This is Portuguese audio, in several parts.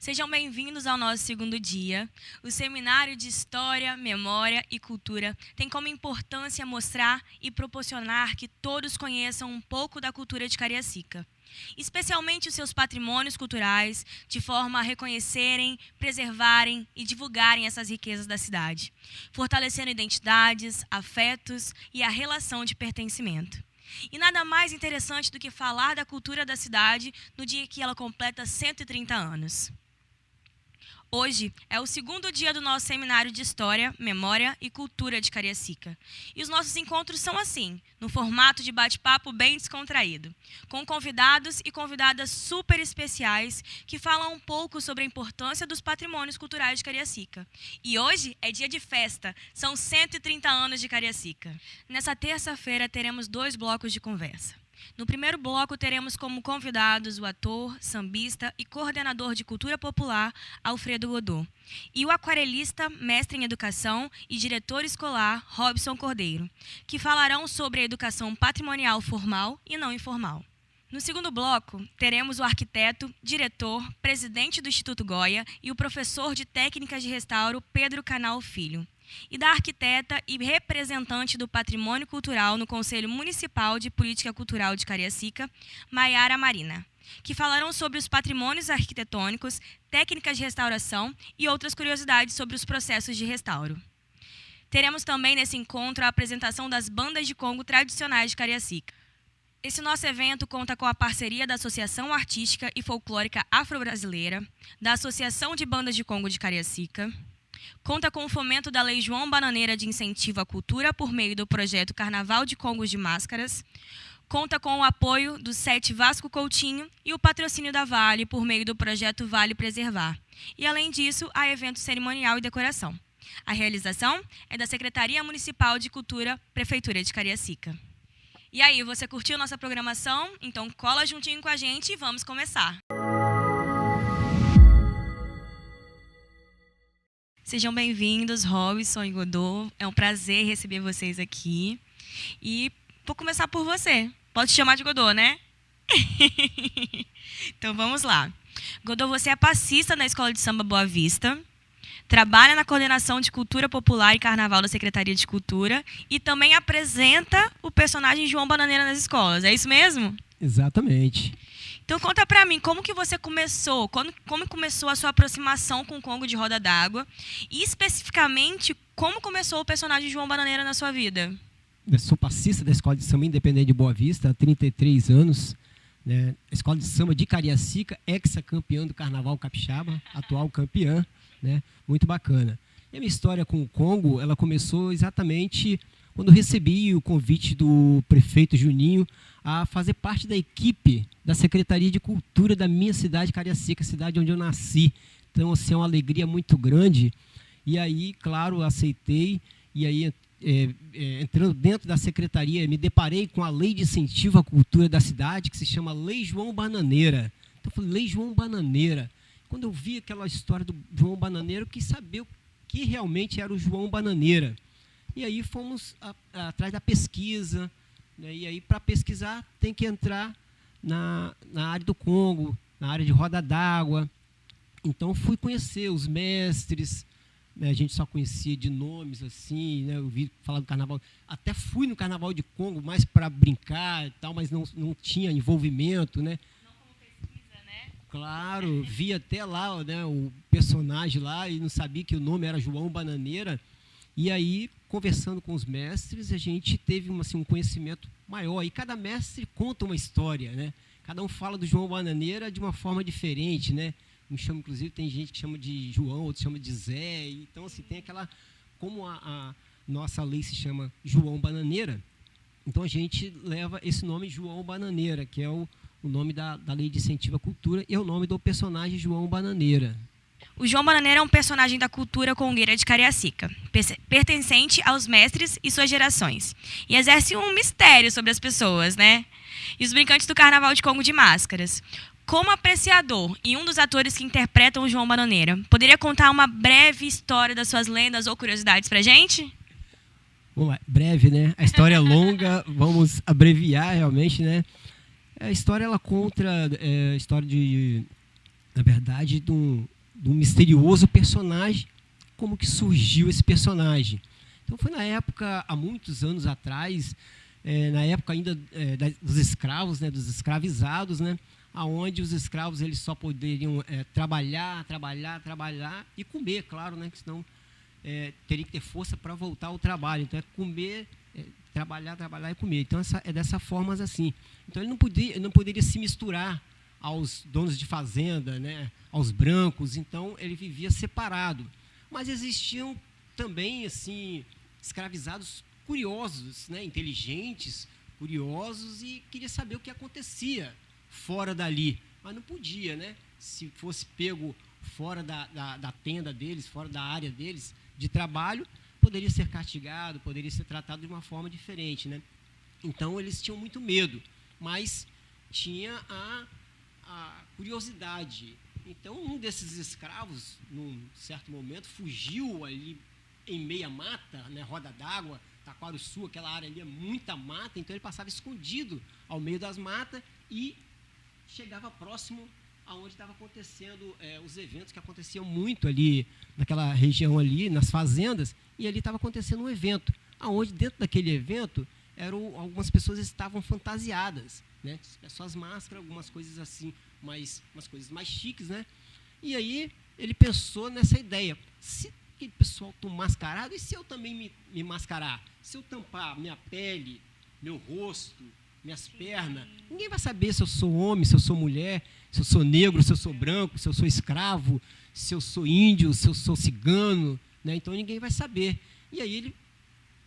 Sejam bem-vindos ao nosso segundo dia. O Seminário de História, Memória e Cultura tem como importância mostrar e proporcionar que todos conheçam um pouco da cultura de Cariacica, especialmente os seus patrimônios culturais, de forma a reconhecerem, preservarem e divulgarem essas riquezas da cidade, fortalecendo identidades, afetos e a relação de pertencimento. E nada mais interessante do que falar da cultura da cidade no dia que ela completa 130 anos. Hoje é o segundo dia do nosso Seminário de História, Memória e Cultura de Cariacica. E os nossos encontros são assim, no formato de bate-papo bem descontraído, com convidados e convidadas super especiais que falam um pouco sobre a importância dos patrimônios culturais de Cariacica. E hoje é dia de festa, são 130 anos de Cariacica. Nessa terça-feira teremos 2 blocos de conversa. No primeiro bloco, teremos como convidados o ator, sambista e coordenador de cultura popular, Alfredo Godot, e o aquarelista, mestre em educação e diretor escolar, Robson Cordeiro, que falarão sobre a educação patrimonial formal e não informal. No segundo bloco, teremos o arquiteto, diretor, presidente do Instituto Goya e o professor de técnicas de restauro, Pedro Canal Filho, e da arquiteta e representante do Patrimônio Cultural no Conselho Municipal de Política Cultural de Cariacica, Maiara Marina, que falarão sobre os patrimônios arquitetônicos, técnicas de restauração e outras curiosidades sobre os processos de restauro. Teremos também nesse encontro a apresentação das bandas de congo tradicionais de Cariacica. Esse nosso evento conta com a parceria da Associação Artística e Folclórica Afro-Brasileira, da Associação de Bandas de Congo de Cariacica, conta com o fomento da Lei João Bananeira de Incentivo à Cultura por meio do projeto Carnaval de Congos de Máscaras, conta com o apoio do SET Vasco Coutinho e o patrocínio da Vale por meio do projeto Vale Preservar. E, além disso, há evento cerimonial e decoração. A realização é da Secretaria Municipal de Cultura, Prefeitura de Cariacica. E aí, você curtiu nossa programação? Então cola juntinho com a gente e vamos começar! Sejam bem-vindos, Robson e Godot. É um prazer receber vocês aqui. E vou começar por você. Pode te chamar de Godot, né? Então vamos lá. Godot, você é passista na Escola de Samba Boa Vista, trabalha na coordenação de Cultura Popular e Carnaval da Secretaria de Cultura e também apresenta o personagem João Bananeira nas escolas. É isso mesmo? Exatamente. Então conta pra mim, como que você começou? Como começou a sua aproximação com o Congo de Roda d'Água? E, especificamente, como começou o personagem João Bananeira na sua vida? Eu sou passista da Escola de Samba Independente de Boa Vista há 33 anos. Né? A Escola de Samba de Cariacica, ex-campeã do Carnaval Capixaba, atual campeã. Né? Muito bacana. E a minha história com o Congo, ela começou exatamente quando eu recebi o convite do prefeito Juninho a fazer parte da equipe da Secretaria de Cultura da minha cidade, Cariacica, cidade onde eu nasci. Então, assim, é uma alegria muito grande. E aí, claro, aceitei. E aí, entrando dentro da secretaria, me deparei com a Lei de Incentivo à Cultura da cidade, que se chama Lei João Bananeira. Então, eu falei, Lei João Bananeira. Quando eu vi aquela história do João Bananeira, eu quis saber o que realmente era o João Bananeira. E aí fomos atrás da pesquisa, né? E aí para pesquisar tem que entrar na área do Congo, na área de Roda d'Água. Então fui conhecer os mestres, né? A gente só conhecia de nomes assim, né? Eu vi falar do carnaval, até fui no Carnaval de Congo mais para brincar e tal, mas não tinha envolvimento, né? Não como pesquisa, né? Claro, vi até lá, né, o personagem lá e não sabia que o nome era João Bananeira. E aí, conversando com os mestres, a gente teve um conhecimento maior. E cada mestre conta uma história, né? Cada um fala do João Bananeira de uma forma diferente, né? Inclusive, tem gente que chama de João, outros chama de Zé. Então, assim, tem aquela... Como a nossa lei se chama João Bananeira, então a gente leva esse nome João Bananeira, que é o nome da Lei de Incentivo à Cultura, e é o nome do personagem João Bananeira. O João Bananeira é um personagem da cultura congueira de Cariacica, pertencente aos mestres e suas gerações, e exerce um mistério sobre as pessoas, né? E os brincantes do Carnaval de Congo de Máscaras. Como apreciador e um dos atores que interpretam o João Bananeira, poderia contar uma breve história das suas lendas ou curiosidades pra gente? Vamos lá, breve, né? A história é longa, vamos abreviar realmente, né? A história, ela conta a história de, na verdade, do misterioso personagem, como que surgiu esse personagem. Então foi na época, há muitos anos atrás, na época ainda dos escravos, né, dos escravizados, né, aonde os escravos eles só poderiam trabalhar e comer, claro, né, que senão teria que ter força para voltar ao trabalho. Então é comer, trabalhar e comer. Então é dessa forma assim. Então ele não poderia se misturar aos donos de fazenda, né, aos brancos. Então ele vivia separado. Mas existiam também assim escravizados curiosos, né, inteligentes, curiosos, e queria saber o que acontecia fora dali, mas não podia, né? Se fosse pego fora da tenda deles, fora da área deles de trabalho, poderia ser castigado, poderia ser tratado de uma forma diferente, né? Então eles tinham muito medo, mas tinha a curiosidade. Então um desses escravos, num certo momento, fugiu ali em meia mata, né, roda d'água, Taquarussu, aquela área ali é muita mata, então ele passava escondido ao meio das matas e chegava próximo aonde estava acontecendo os eventos que aconteciam muito ali naquela região ali, nas fazendas, e ali estava acontecendo um evento, aonde dentro daquele evento algumas pessoas estavam fantasiadas, né, suas máscaras, algumas coisas assim, umas coisas mais chiques, né? E aí ele pensou nessa ideia: se aquele pessoal está mascarado, e se eu também me mascarar? Se eu tampar minha pele, meu rosto, minhas pernas, ninguém vai saber se eu sou homem, se eu sou mulher, se eu sou negro, se eu sou branco, se eu sou escravo, se eu sou índio, se eu sou cigano, né? Então ninguém vai saber. E aí ele,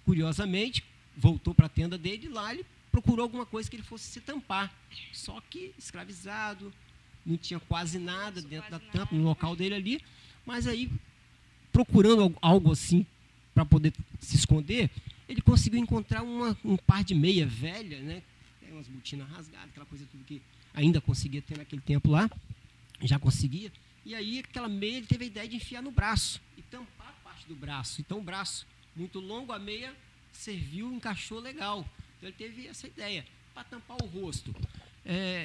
curiosamente, voltou para a tenda dele, e lá ele procurou alguma coisa que ele fosse se tampar. Só que escravizado, não tinha quase nada dentro da tampa, no local dele ali, mas aí, procurando algo assim para poder se esconder, ele conseguiu encontrar um par de meia velha, né? Umas botinas rasgadas, aquela coisa tudo que ainda conseguia ter naquele tempo lá, já conseguia. E aí aquela meia ele teve a ideia de enfiar no braço e tampar a parte do braço. Então o braço muito longo, a meia serviu, encaixou legal. Então ele teve essa ideia para tampar o rosto.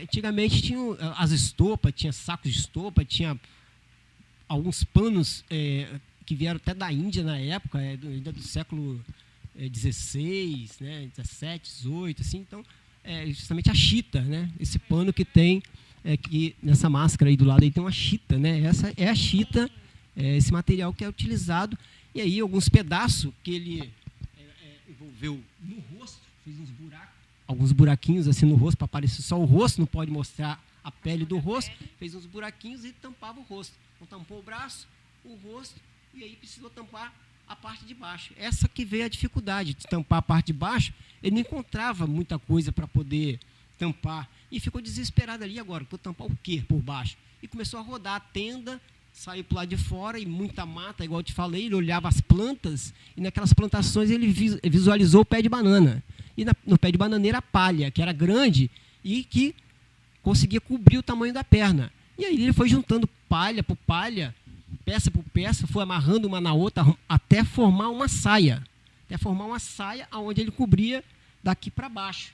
Antigamente tinha as estopas, tinha sacos de estopa, tinha alguns panos que vieram até da Índia na época, ainda do século XVI, né, 17, 18, assim. Então justamente a chita, né, esse pano que tem que nessa máscara aí do lado aí tem uma chita, né? Essa é a chita, esse material que é utilizado. E aí alguns pedaços que ele envolveu no rosto, fez alguns buraquinhos assim no rosto para aparecer só o rosto, não pode mostrar a pele do rosto, fez uns buraquinhos e tampava o rosto. Então tampou o braço, o rosto, e aí precisou tampar a parte de baixo. Essa que veio a dificuldade de tampar a parte de baixo. Ele não encontrava muita coisa para poder tampar e ficou desesperado ali. Agora, vou tampar o quê por baixo? E começou a rodar a tenda, saiu para lá de fora, e muita mata, igual eu te falei. Ele olhava as plantas, e naquelas plantações ele visualizou o pé de banana. E no pé de bananeira a palha, que era grande e que conseguia cobrir o tamanho da perna. E aí ele foi juntando palha por palha, peça por peça, foi amarrando uma na outra até formar uma saia. Até formar uma saia onde ele cobria daqui para baixo,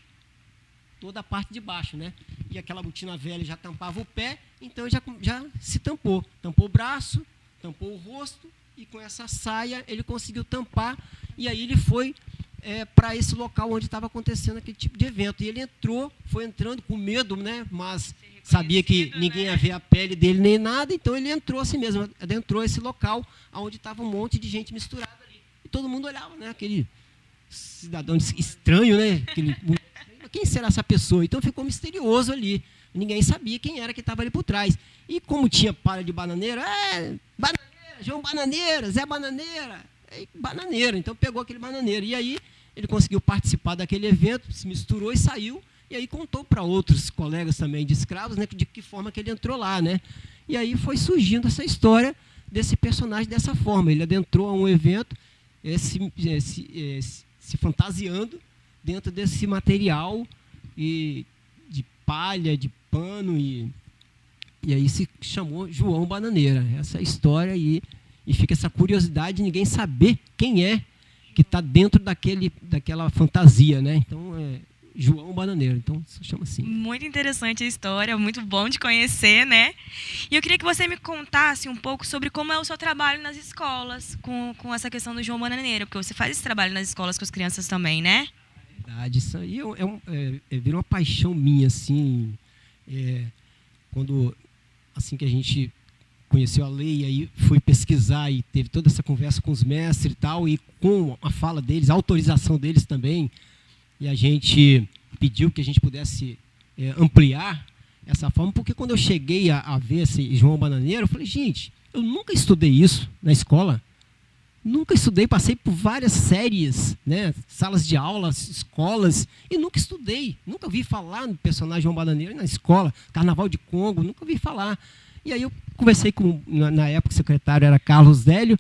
toda a parte de baixo, né? E aquela botina velha já tampava o pé, então já se tampou. Tampou o braço, tampou o rosto, e com essa saia ele conseguiu tampar. E aí ele foi para esse local onde estava acontecendo aquele tipo de evento. E ele foi entrando com medo, né? Mas sabia que ninguém ia ver a pele dele nem nada, então ele entrou assim mesmo, adentrou esse local onde estava um monte de gente misturada ali. E todo mundo olhava, né? Aquele cidadão estranho, né? Quem será essa pessoa? Então ficou misterioso ali. Ninguém sabia quem era que estava ali por trás. E como tinha palha de bananeira, bananeira, João Bananeira, Zé Bananeira, bananeira. Então pegou aquele bananeiro. E aí ele conseguiu participar daquele evento, se misturou e saiu. E aí contou para outros colegas também de escravos, né, de que forma que ele entrou lá, né? E aí foi surgindo essa história desse personagem dessa forma. Ele adentrou a um evento se fantasiando dentro desse material de palha, de pano, e aí se chamou João Bananeira. Essa é a história aí, e fica essa curiosidade de ninguém saber quem é que está dentro daquela fantasia, né? Então, João Bananeiro. Então, se chama assim. Muito interessante a história, muito bom de conhecer, né? E eu queria que você me contasse um pouco sobre como é o seu trabalho nas escolas com essa questão do João Bananeiro, porque você faz esse trabalho nas escolas com as crianças também, né? Verdade, isso aí virou uma paixão minha, assim, quando, assim que a gente conheceu a lei, aí fui pesquisar e teve toda essa conversa com os mestres e tal, e com a fala deles, a autorização deles também, e a gente pediu que a gente pudesse ampliar essa forma, porque quando eu cheguei a ver esse João Bananeiro, eu falei, gente, eu nunca estudei isso na escola, nunca estudei, passei por várias séries, né, salas de aula, escolas, e nunca estudei, nunca ouvi falar no personagem João Bananeiro na escola, Carnaval de Congo, nunca ouvi falar. E aí eu conversei com, na época o secretário era Carlos Délio,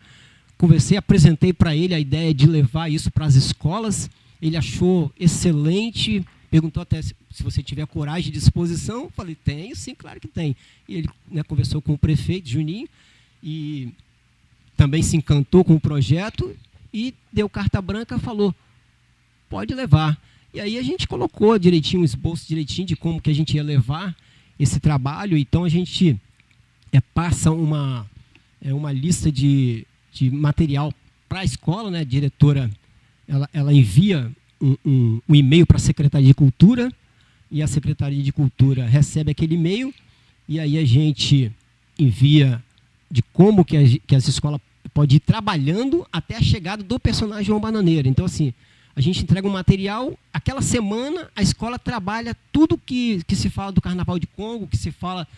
apresentei para ele a ideia de levar isso para as escolas, ele achou excelente, perguntou até se você tiver coragem e disposição, eu falei, tenho, sim, claro que tem. E ele, né, conversou com o prefeito, Juninho, e também se encantou com o projeto e deu carta branca, falou, pode levar. E aí a gente colocou direitinho, um esboço direitinho de como que a gente ia levar esse trabalho, então a gente passa uma lista de material para a escola, né? A diretora ela envia um e-mail para a Secretaria de Cultura, e a Secretaria de Cultura recebe aquele e-mail, e aí a gente envia de como que as escolas podem ir trabalhando até a chegada do personagem João Bananeiro. Então, assim, a gente entrega um material, aquela semana a escola trabalha tudo que se fala do Carnaval de Congo, que se fala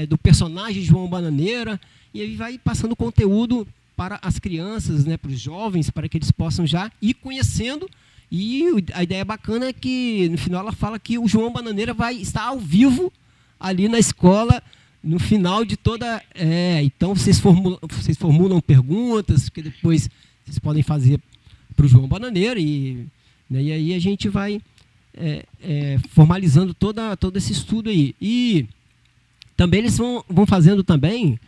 do personagem João Bananeira, e aí vai passando conteúdo para as crianças, né, para os jovens, para que eles possam já ir conhecendo. E a ideia bacana é que, no final, ela fala que o João Bananeira vai estar ao vivo ali na escola, no final de toda... então, vocês formulam perguntas, que depois vocês podem fazer para o João Bananeira, né, e aí a gente vai formalizando todo esse estudo aí. E também eles vão fazendo também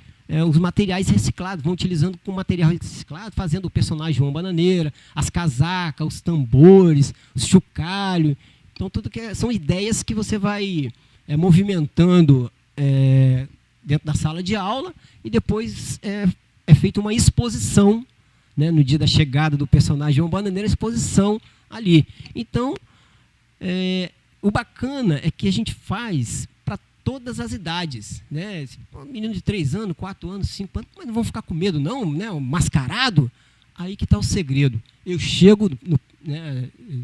os materiais reciclados, vão utilizando com material reciclado, fazendo o personagem João Bananeira, as casacas, os tambores, os chocalhos. Então, tudo são ideias que você vai movimentando dentro da sala de aula, e depois é feita uma exposição, né, no dia da chegada do personagem João Bananeira, exposição ali. Então, o bacana é que a gente faz para todas as idades, né? Um menino de 3 anos, 4 anos, 5 anos, mas não vão ficar com medo não, né? O mascarado, aí que está o segredo. Eu chego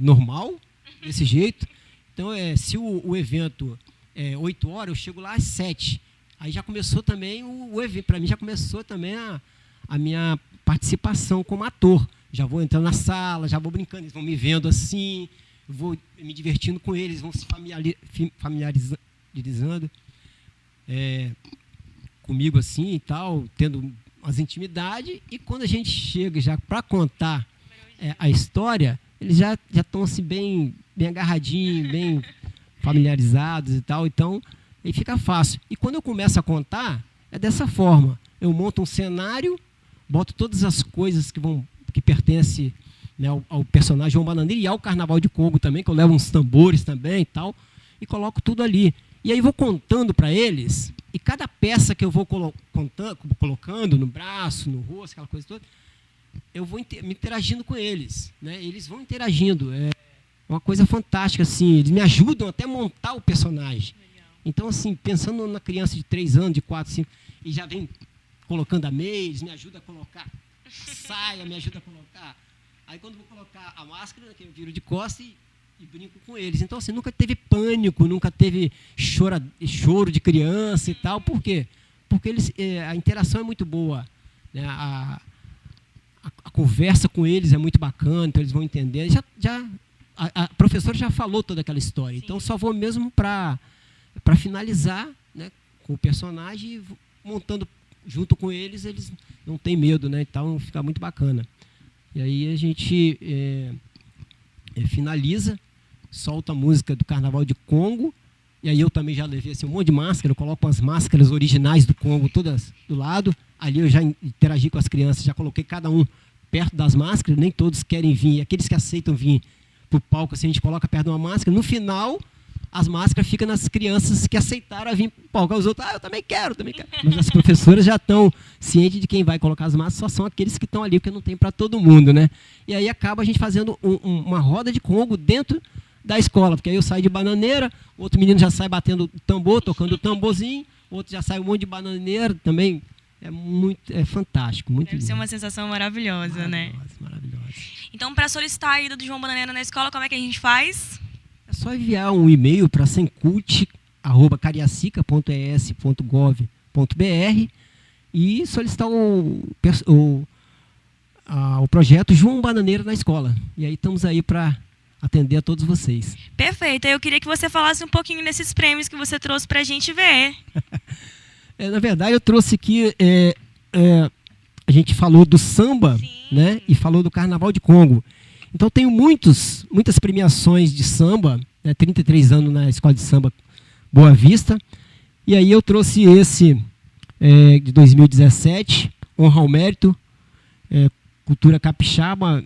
normal, desse jeito. Então, se o evento é 8 horas, eu chego lá às 7. Aí já começou também o evento, para mim já começou também a minha participação como ator. Já vou entrando na sala, já vou brincando, eles vão me vendo assim, eu vou me divertindo com eles, vão se familiarizando comigo assim e tal, tendo as intimidades, e quando a gente chega já para contar a história, eles já estão assim bem agarradinhos, bem familiarizados e tal, então aí fica fácil. E quando eu começo a contar, é dessa forma, eu monto um cenário, boto todas as coisas que pertencem, né, ao personagem João Bananeiro e ao Carnaval de Congo também, que eu levo uns tambores também e tal, e coloco tudo ali. E aí vou contando para eles, e cada peça que eu vou colocando no braço, no rosto, aquela coisa toda, eu vou me interagindo com eles, né? Eles vão interagindo. É uma coisa fantástica, assim, eles me ajudam até a montar o personagem. Então, assim, pensando na criança de 3 anos, de 4, 5, e já vem colocando a meia, eles me ajudam a colocar saia, me ajudam a colocar. Aí, quando eu vou colocar a máscara, que eu viro de costas e brinco com eles. Então, assim, nunca teve pânico, nunca teve choro de criança e tal. Por quê? Porque a interação é muito boa, né? A conversa com eles é muito bacana, então eles vão entender. A professora já falou toda aquela história. Sim. Então, só vou mesmo para finalizar, né, com o personagem, e montando junto com eles não têm medo, né? Então, fica muito bacana. E aí a gente finaliza, solta a música do Carnaval de Congo, e aí eu também já levei assim, um monte de máscara, eu coloco as máscaras originais do Congo todas do lado, ali eu já interagi com as crianças, já coloquei cada um perto das máscaras, nem todos querem vir, aqueles que aceitam vir para o palco, assim, a gente coloca perto de uma máscara. No final, as máscaras ficam nas crianças que aceitaram a vir para o palco. Os outros, eu também quero, também quero. Mas as professoras já estão cientes de quem vai colocar as máscaras, só são aqueles que estão ali, porque não tem para todo mundo, né? E aí acaba a gente fazendo uma roda de Congo dentro da escola, porque aí eu saio de bananeira, outro menino já sai batendo tambor, tocando o tamborzinho, outro já sai um monte de bananeira também. É fantástico, muito Deve lindo. ser uma sensação maravilhosa, né? Maravilhosa. Então, para solicitar a ida do João Bananeira na escola, como é que a gente faz? É só enviar um e-mail para sencult@cariacica.es.gov.br e solicitar o projeto João Bananeira na escola. E aí estamos aí para atender a todos vocês. Perfeito. Eu queria que você falasse um pouquinho desses prêmios que você trouxe para a gente ver. Na verdade, eu trouxe aqui, a gente falou do samba, né, e falou do Carnaval de Congo. Então, tenho muitas premiações de samba, né, 33 anos na Escola de Samba Boa Vista. E aí eu trouxe esse de 2017, Honra ao Mérito, Cultura Capixaba,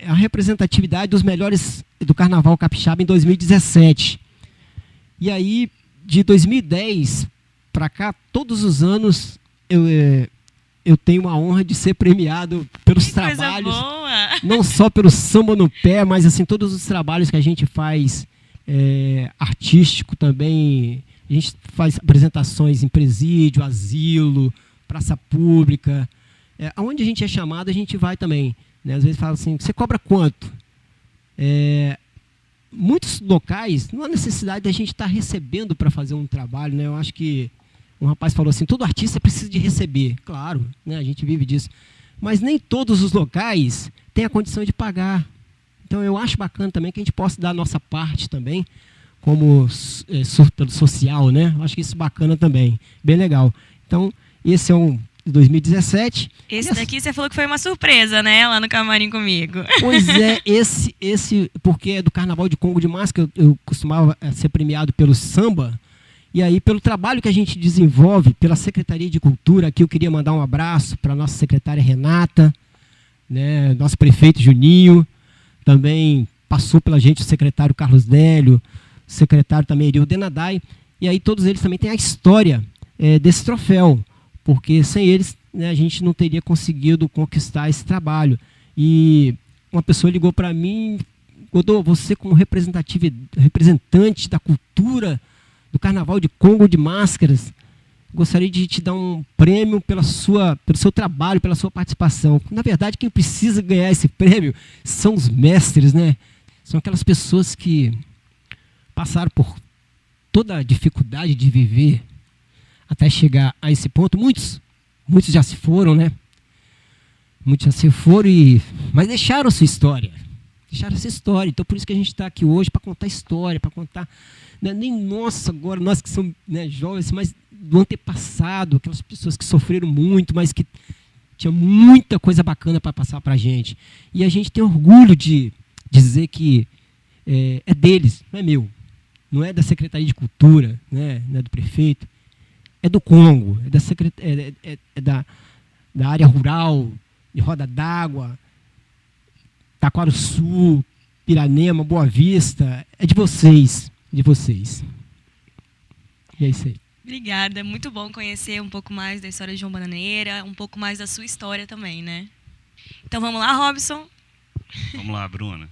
a representatividade dos melhores do Carnaval Capixaba em 2017. E aí, de 2010 para cá, todos os anos, eu tenho a honra de ser premiado pelos trabalhos, não só pelo samba no pé, mas assim, todos os trabalhos que a gente faz artístico também. A gente faz apresentações em presídio, asilo, praça pública. Aonde a gente é chamado, a gente vai também. Né? Às vezes fala assim, você cobra quanto? Muitos locais, não há necessidade da gente estar recebendo para fazer um trabalho. Né? Eu acho que um rapaz falou assim, todo artista precisa de receber. Claro, né? A gente vive disso. Mas nem todos os locais têm a condição de pagar. Então eu acho bacana também que a gente possa dar a nossa parte também, como social, né? Eu acho que isso é bacana também. Bem legal. Então, esse é um de 2017. Esse daqui você falou que foi uma surpresa, né? Lá no camarim comigo. Pois é, esse porque é do Carnaval de Congo de Máscara, eu costumava ser premiado pelo samba. E aí, pelo trabalho que a gente desenvolve, pela Secretaria de Cultura, aqui eu queria mandar um abraço para a nossa secretária Renata, né, nosso prefeito Juninho, também passou pela gente o secretário Carlos Délio, o secretário também Eril Denadai, e aí todos eles também têm a história desse troféu, porque sem eles, né, a gente não teria conseguido conquistar esse trabalho. E uma pessoa ligou para mim, Godô, você como representante da cultura do Carnaval de Congo de Máscaras, gostaria de te dar um prêmio pelo seu trabalho, pela sua participação. Na verdade, quem precisa ganhar esse prêmio são os mestres, né? São aquelas pessoas que passaram por toda a dificuldade de viver até chegar a esse ponto. Muitos já se foram, né? Muitos já se foram, mas deixaram sua história. Deixaram essa história. Então, por isso que a gente está aqui hoje, para contar história, para contar... Não é nem nossa agora, nós que somos, né, jovens, mas do antepassado, aquelas pessoas que sofreram muito, mas que tinha muita coisa bacana para passar para a gente. E a gente tem orgulho de dizer que é deles, não é meu. Não é da Secretaria de Cultura, né, não é do prefeito. É do Congo, da área rural, de Roda d'Água, Taquarussu, Piranema, Boa Vista. É de vocês. De vocês. E é isso aí. Obrigada, muito bom conhecer um pouco mais da história de João Bananeira, um pouco mais da sua história também, né? Então vamos lá, Robson? Vamos lá, Bruna.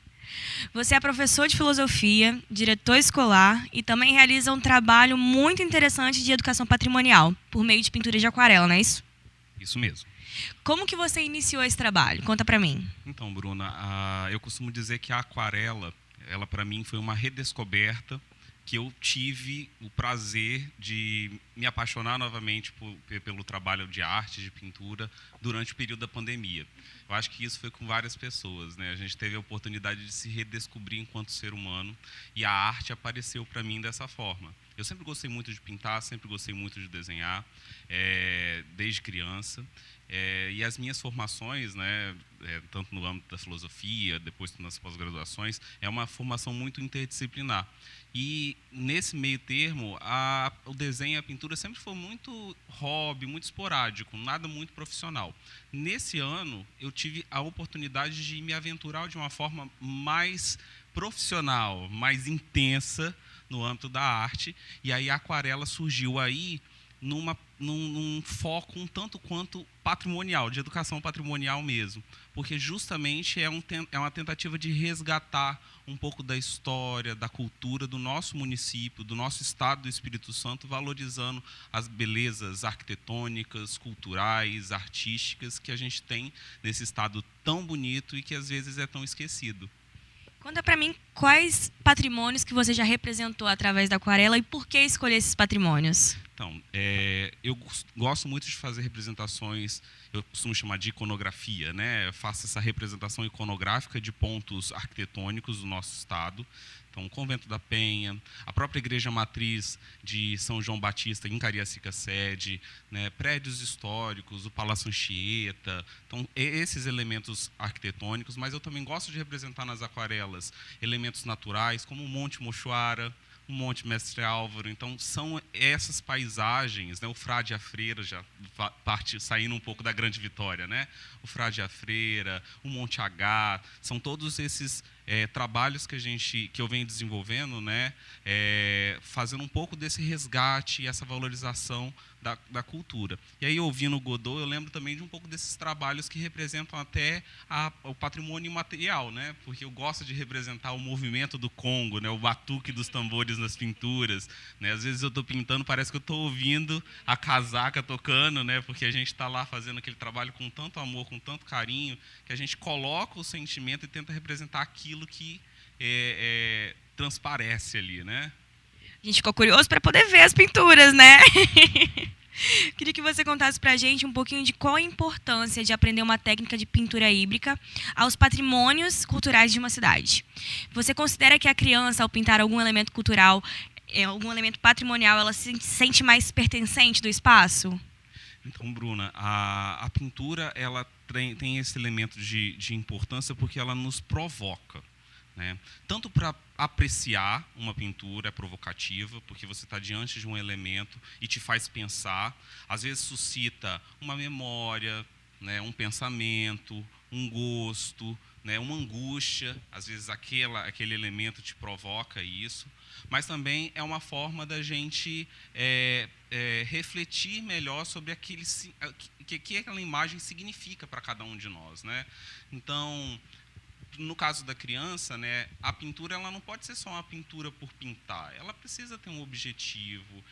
Você é professor de filosofia, diretor escolar e também realiza um trabalho muito interessante de educação patrimonial, por meio de pintura de aquarela, não é isso? Isso mesmo. Como que você iniciou esse trabalho? Conta pra mim. Então, Bruna, eu costumo dizer que a aquarela, ela para mim foi uma redescoberta que eu tive o prazer de me apaixonar novamente pelo trabalho de arte, de pintura, durante o período da pandemia. Eu acho que isso foi com várias pessoas, né? A gente teve a oportunidade de se redescobrir enquanto ser humano e a arte apareceu para mim dessa forma. Eu sempre gostei muito de pintar, sempre gostei muito de desenhar, desde criança. E as minhas formações, né, tanto no âmbito da filosofia, depois nas pós-graduações, é uma formação muito interdisciplinar. E, nesse meio termo, o desenho e a pintura sempre foi muito hobby, muito esporádico, nada muito profissional. Nesse ano, eu tive a oportunidade de me aventurar de uma forma mais profissional, mais intensa no âmbito da arte, e aí a aquarela surgiu aí num foco um tanto quanto patrimonial, de educação patrimonial mesmo, porque justamente é uma tentativa de resgatar um pouco da história, da cultura do nosso município, do nosso estado do Espírito Santo, valorizando as belezas arquitetônicas, culturais, artísticas que a gente tem nesse estado tão bonito e que às vezes é tão esquecido. Conta para mim quais patrimônios que você já representou através da aquarela e por que escolher esses patrimônios? Então, eu gosto muito de fazer representações, eu costumo chamar de iconografia, né? Eu faço essa representação iconográfica de pontos arquitetônicos do nosso estado. Então, o Convento da Penha, a própria Igreja Matriz de São João Batista, em Cariacica-Sede, né? Prédios históricos, o Palácio Anchieta. Então, esses elementos arquitetônicos, mas eu também gosto de representar nas aquarelas elementos naturais, como o Monte Mochoara, o Monte Mestre Álvaro. Então, são essas paisagens, né? O Frade e a Freira, já saindo um pouco da Grande Vitória, né? O Frade e a Freira, o Monte H, são todos esses trabalhos que eu venho desenvolvendo, né? Fazendo um pouco desse resgate e essa valorização da cultura. E aí, ouvindo o Godot, eu lembro também de um pouco desses trabalhos que representam até o patrimônio imaterial, né? Porque eu gosto de representar o movimento do Congo, né? O batuque dos tambores nas pinturas, né? Às vezes eu estou pintando, parece que eu estou ouvindo a casaca tocando, né? Porque a gente está lá fazendo aquele trabalho com tanto amor, com tanto carinho, que a gente coloca o sentimento e tenta representar aquilo que transparece ali, né? A gente ficou curioso para poder ver as pinturas, né? Queria que você contasse para a gente um pouquinho de qual a importância de aprender uma técnica de pintura híbrida aos patrimônios culturais de uma cidade. Você considera que a criança, ao pintar algum elemento cultural, algum elemento patrimonial, ela se sente mais pertencente do espaço? Então, Bruna, a pintura ela tem esse elemento de importância porque ela nos provoca, né? Tanto para apreciar uma pintura, é provocativa, porque você está diante de um elemento e te faz pensar, às vezes suscita uma memória, né, um pensamento, um gosto, né, uma angústia, às vezes aquele elemento te provoca isso, mas também é uma forma da gente refletir melhor sobre que aquela imagem significa para cada um de nós, né? Então, no caso da criança, né, a pintura ela não pode ser só uma pintura por pintar, ela precisa ter um objetivo.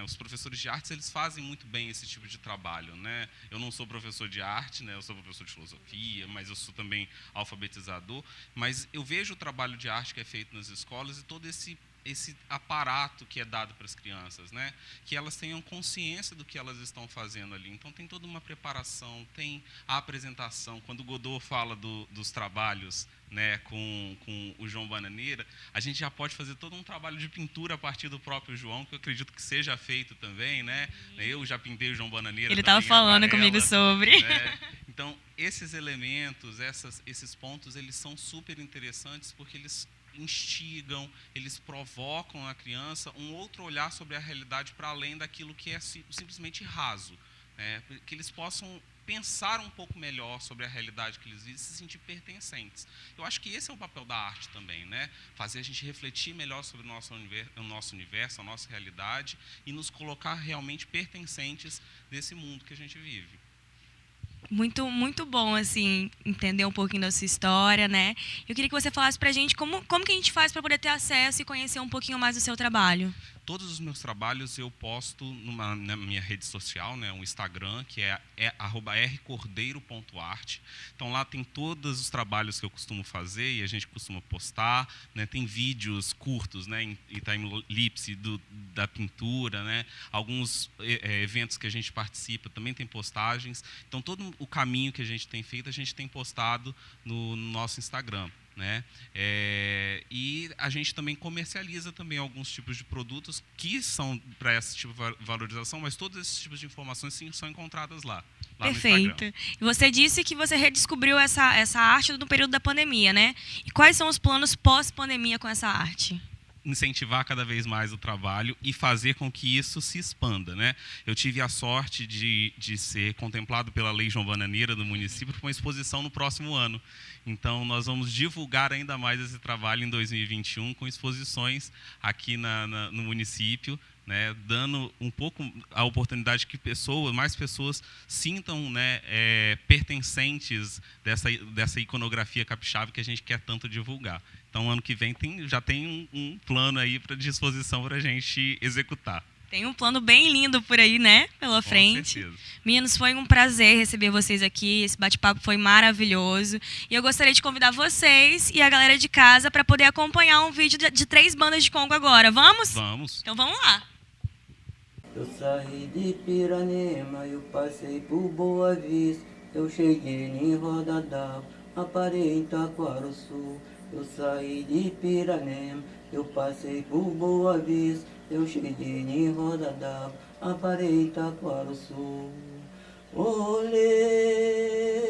Os professores de artes eles fazem muito bem esse tipo de trabalho, né? Eu não sou professor de arte, né, eu sou professor de filosofia, mas eu sou também alfabetizador, mas eu vejo o trabalho de arte que é feito nas escolas e todo esse aparato que é dado para as crianças, né? Que elas tenham consciência do que elas estão fazendo ali. Então, tem toda uma preparação, tem a apresentação. Quando o Godot fala dos trabalhos, né, com o João Bananeira, a gente já pode fazer todo um trabalho de pintura a partir do próprio João, que eu acredito que seja feito também, né? Eu já pintei o João Bananeira. Ele estava falando comigo sobre. Né? Então, esses elementos, esses pontos, eles são super interessantes porque eles instigam, eles provocam na criança um outro olhar sobre a realidade para além daquilo que é simplesmente raso, né? Que eles possam pensar um pouco melhor sobre a realidade que eles vivem e se sentir pertencentes. Eu acho que esse é o papel da arte também, né? Fazer a gente refletir melhor sobre o nosso universo, a nossa realidade e nos colocar realmente pertencentes desse mundo que a gente vive. Muito, muito bom, assim, entender um pouquinho da sua história, né? Eu queria que você falasse pra gente como que a gente faz para poder ter acesso e conhecer um pouquinho mais do seu trabalho. Todos os meus trabalhos eu posto na minha rede social, né, um Instagram, que é @rcordeiro.arte. Então, lá tem todos os trabalhos que eu costumo fazer e a gente costuma postar, né? Tem vídeos curtos, né, em time-lapse da pintura, né? Alguns eventos que a gente participa também tem postagens. Então, todo o caminho que a gente tem feito, a gente tem postado no nosso Instagram. né? E a gente também comercializa também alguns tipos de produtos que são para esse tipo de valorização, mas todos esses tipos de informações sim, são encontradas lá Perfeito. no Instagram. E você disse que você redescobriu essa arte no período da pandemia, né? E quais são os planos pós-pandemia com essa arte? Incentivar cada vez mais o trabalho e fazer com que isso se expanda, né? Eu tive a sorte de ser contemplado pela Lei João Bananeira do município para uma exposição no próximo ano. Então, nós vamos divulgar ainda mais esse trabalho em 2021 com exposições aqui no município, né, dando um pouco a oportunidade que mais pessoas sintam, né, pertencentes dessa iconografia capixaba que a gente quer tanto divulgar. Então, ano que vem já tem um plano aí de exposição para a gente executar. Tem um plano bem lindo por aí, né? Pela frente. Com certeza. Meninos, foi um prazer receber vocês aqui. Esse bate-papo foi maravilhoso. E eu gostaria de convidar vocês e a galera de casa para poder acompanhar um vídeo de 3 bandas de Congo agora. Vamos? Vamos. Então vamos lá. Eu saí de Piranema, eu passei por Boa Vista, eu cheguei em Roda d'Água, parei em Taquarussu. Eu saí de Piranema, eu passei por Boa Vista, eu cheguei em Roda d'Água, parei em Taquarussu. Olê,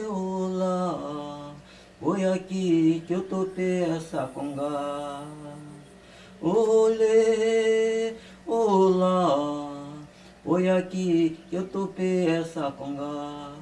olá, foi aqui que eu topei essa congá. Olê, olá, foi aqui que eu topei essa congá.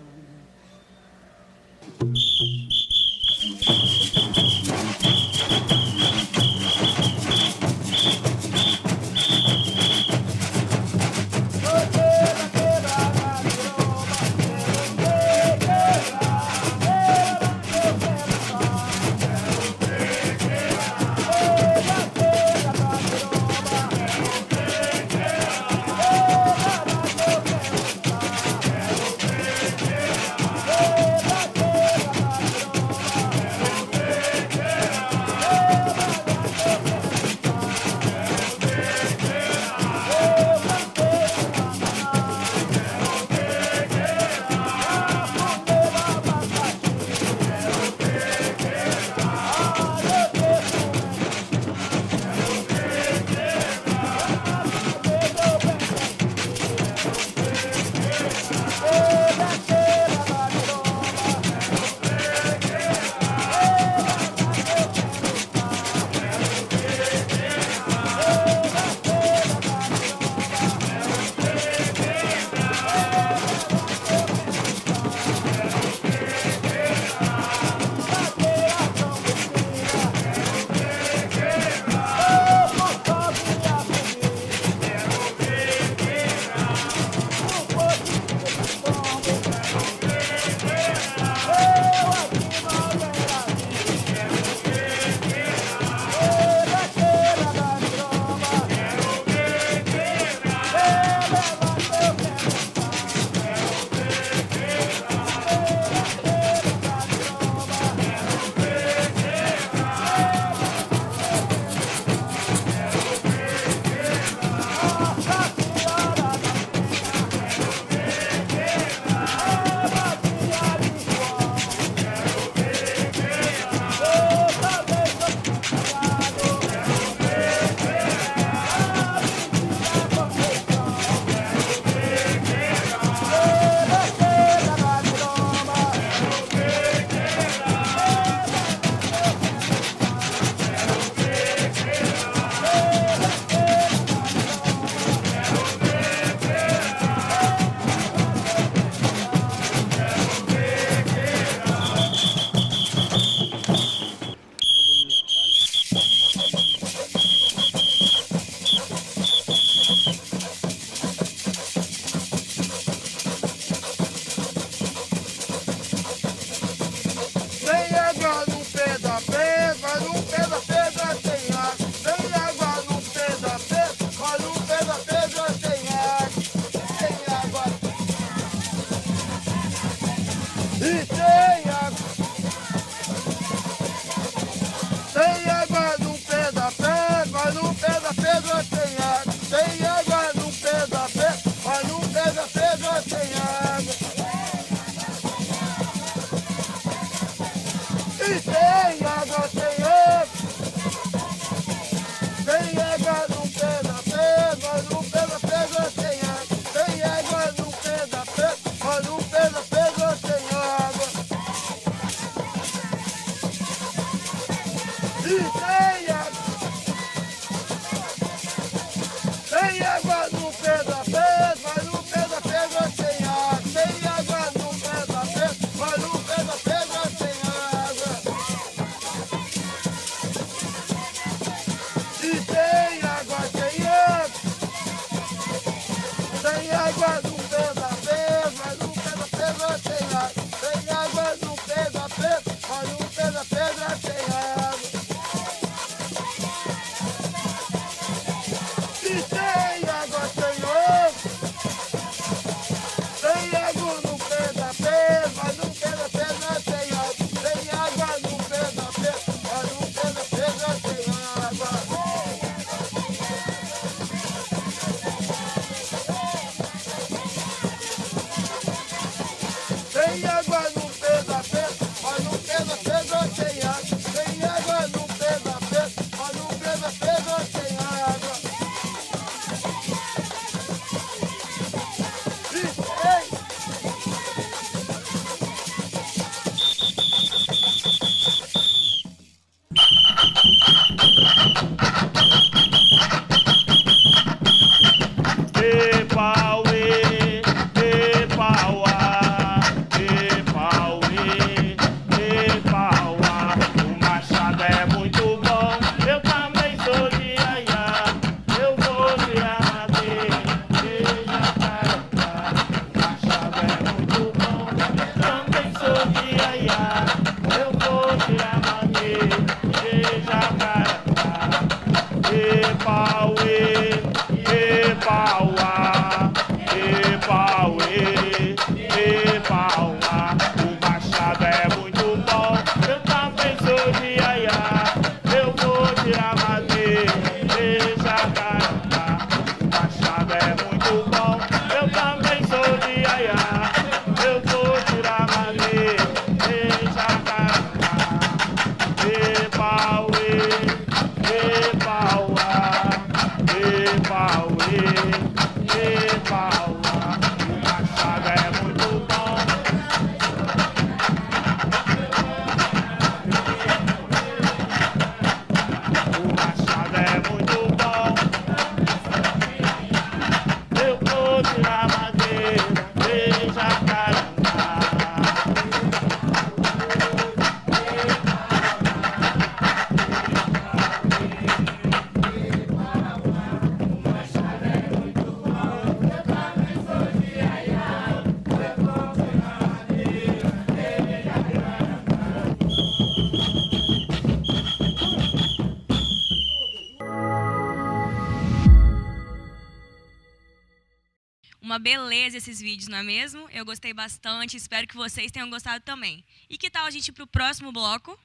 Uma beleza esses vídeos, não é mesmo? Eu gostei bastante, espero que vocês tenham gostado também. E que tal a gente ir para o próximo bloco?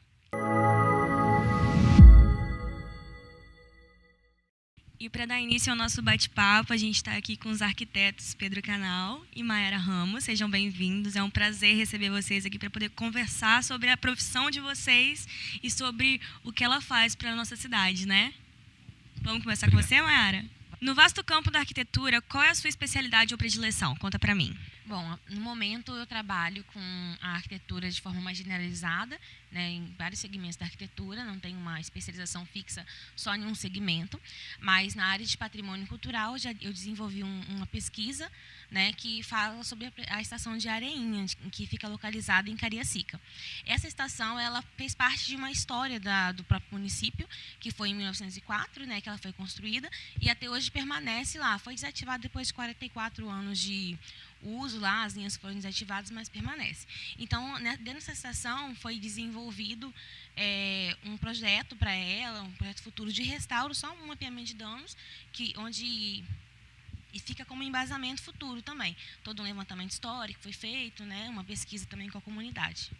E para dar início ao nosso bate-papo, a gente está aqui com os arquitetos Pedro Canal e Mayara Ramos. Sejam bem-vindos, é um prazer receber vocês aqui para poder conversar sobre a profissão de vocês e sobre o que ela faz para a nossa cidade, né? Vamos começar com você, Mayara? No vasto campo da arquitetura, qual é a sua especialidade ou predileção? Conta para mim. Bom, no momento eu trabalho com a arquitetura de forma mais generalizada, né, em vários segmentos da arquitetura, não tenho uma especialização fixa só em um segmento, mas na área de patrimônio cultural eu desenvolvi uma pesquisa, né, que fala sobre a estação de Areinha, que fica localizada em Cariacica. Essa estação ela fez parte de uma história do próprio município, que foi em 1904, né, que ela foi construída, e até hoje permanece lá. Foi desativada depois de 44 anos de uso lá, as linhas foram desativadas, mas permanece. Então, dentro dessa estação foi desenvolvido um projeto para ela, um projeto futuro de restauro, só um mapeamento de danos, e fica como embasamento futuro também. Todo um levantamento histórico foi feito, né, uma pesquisa também com a comunidade.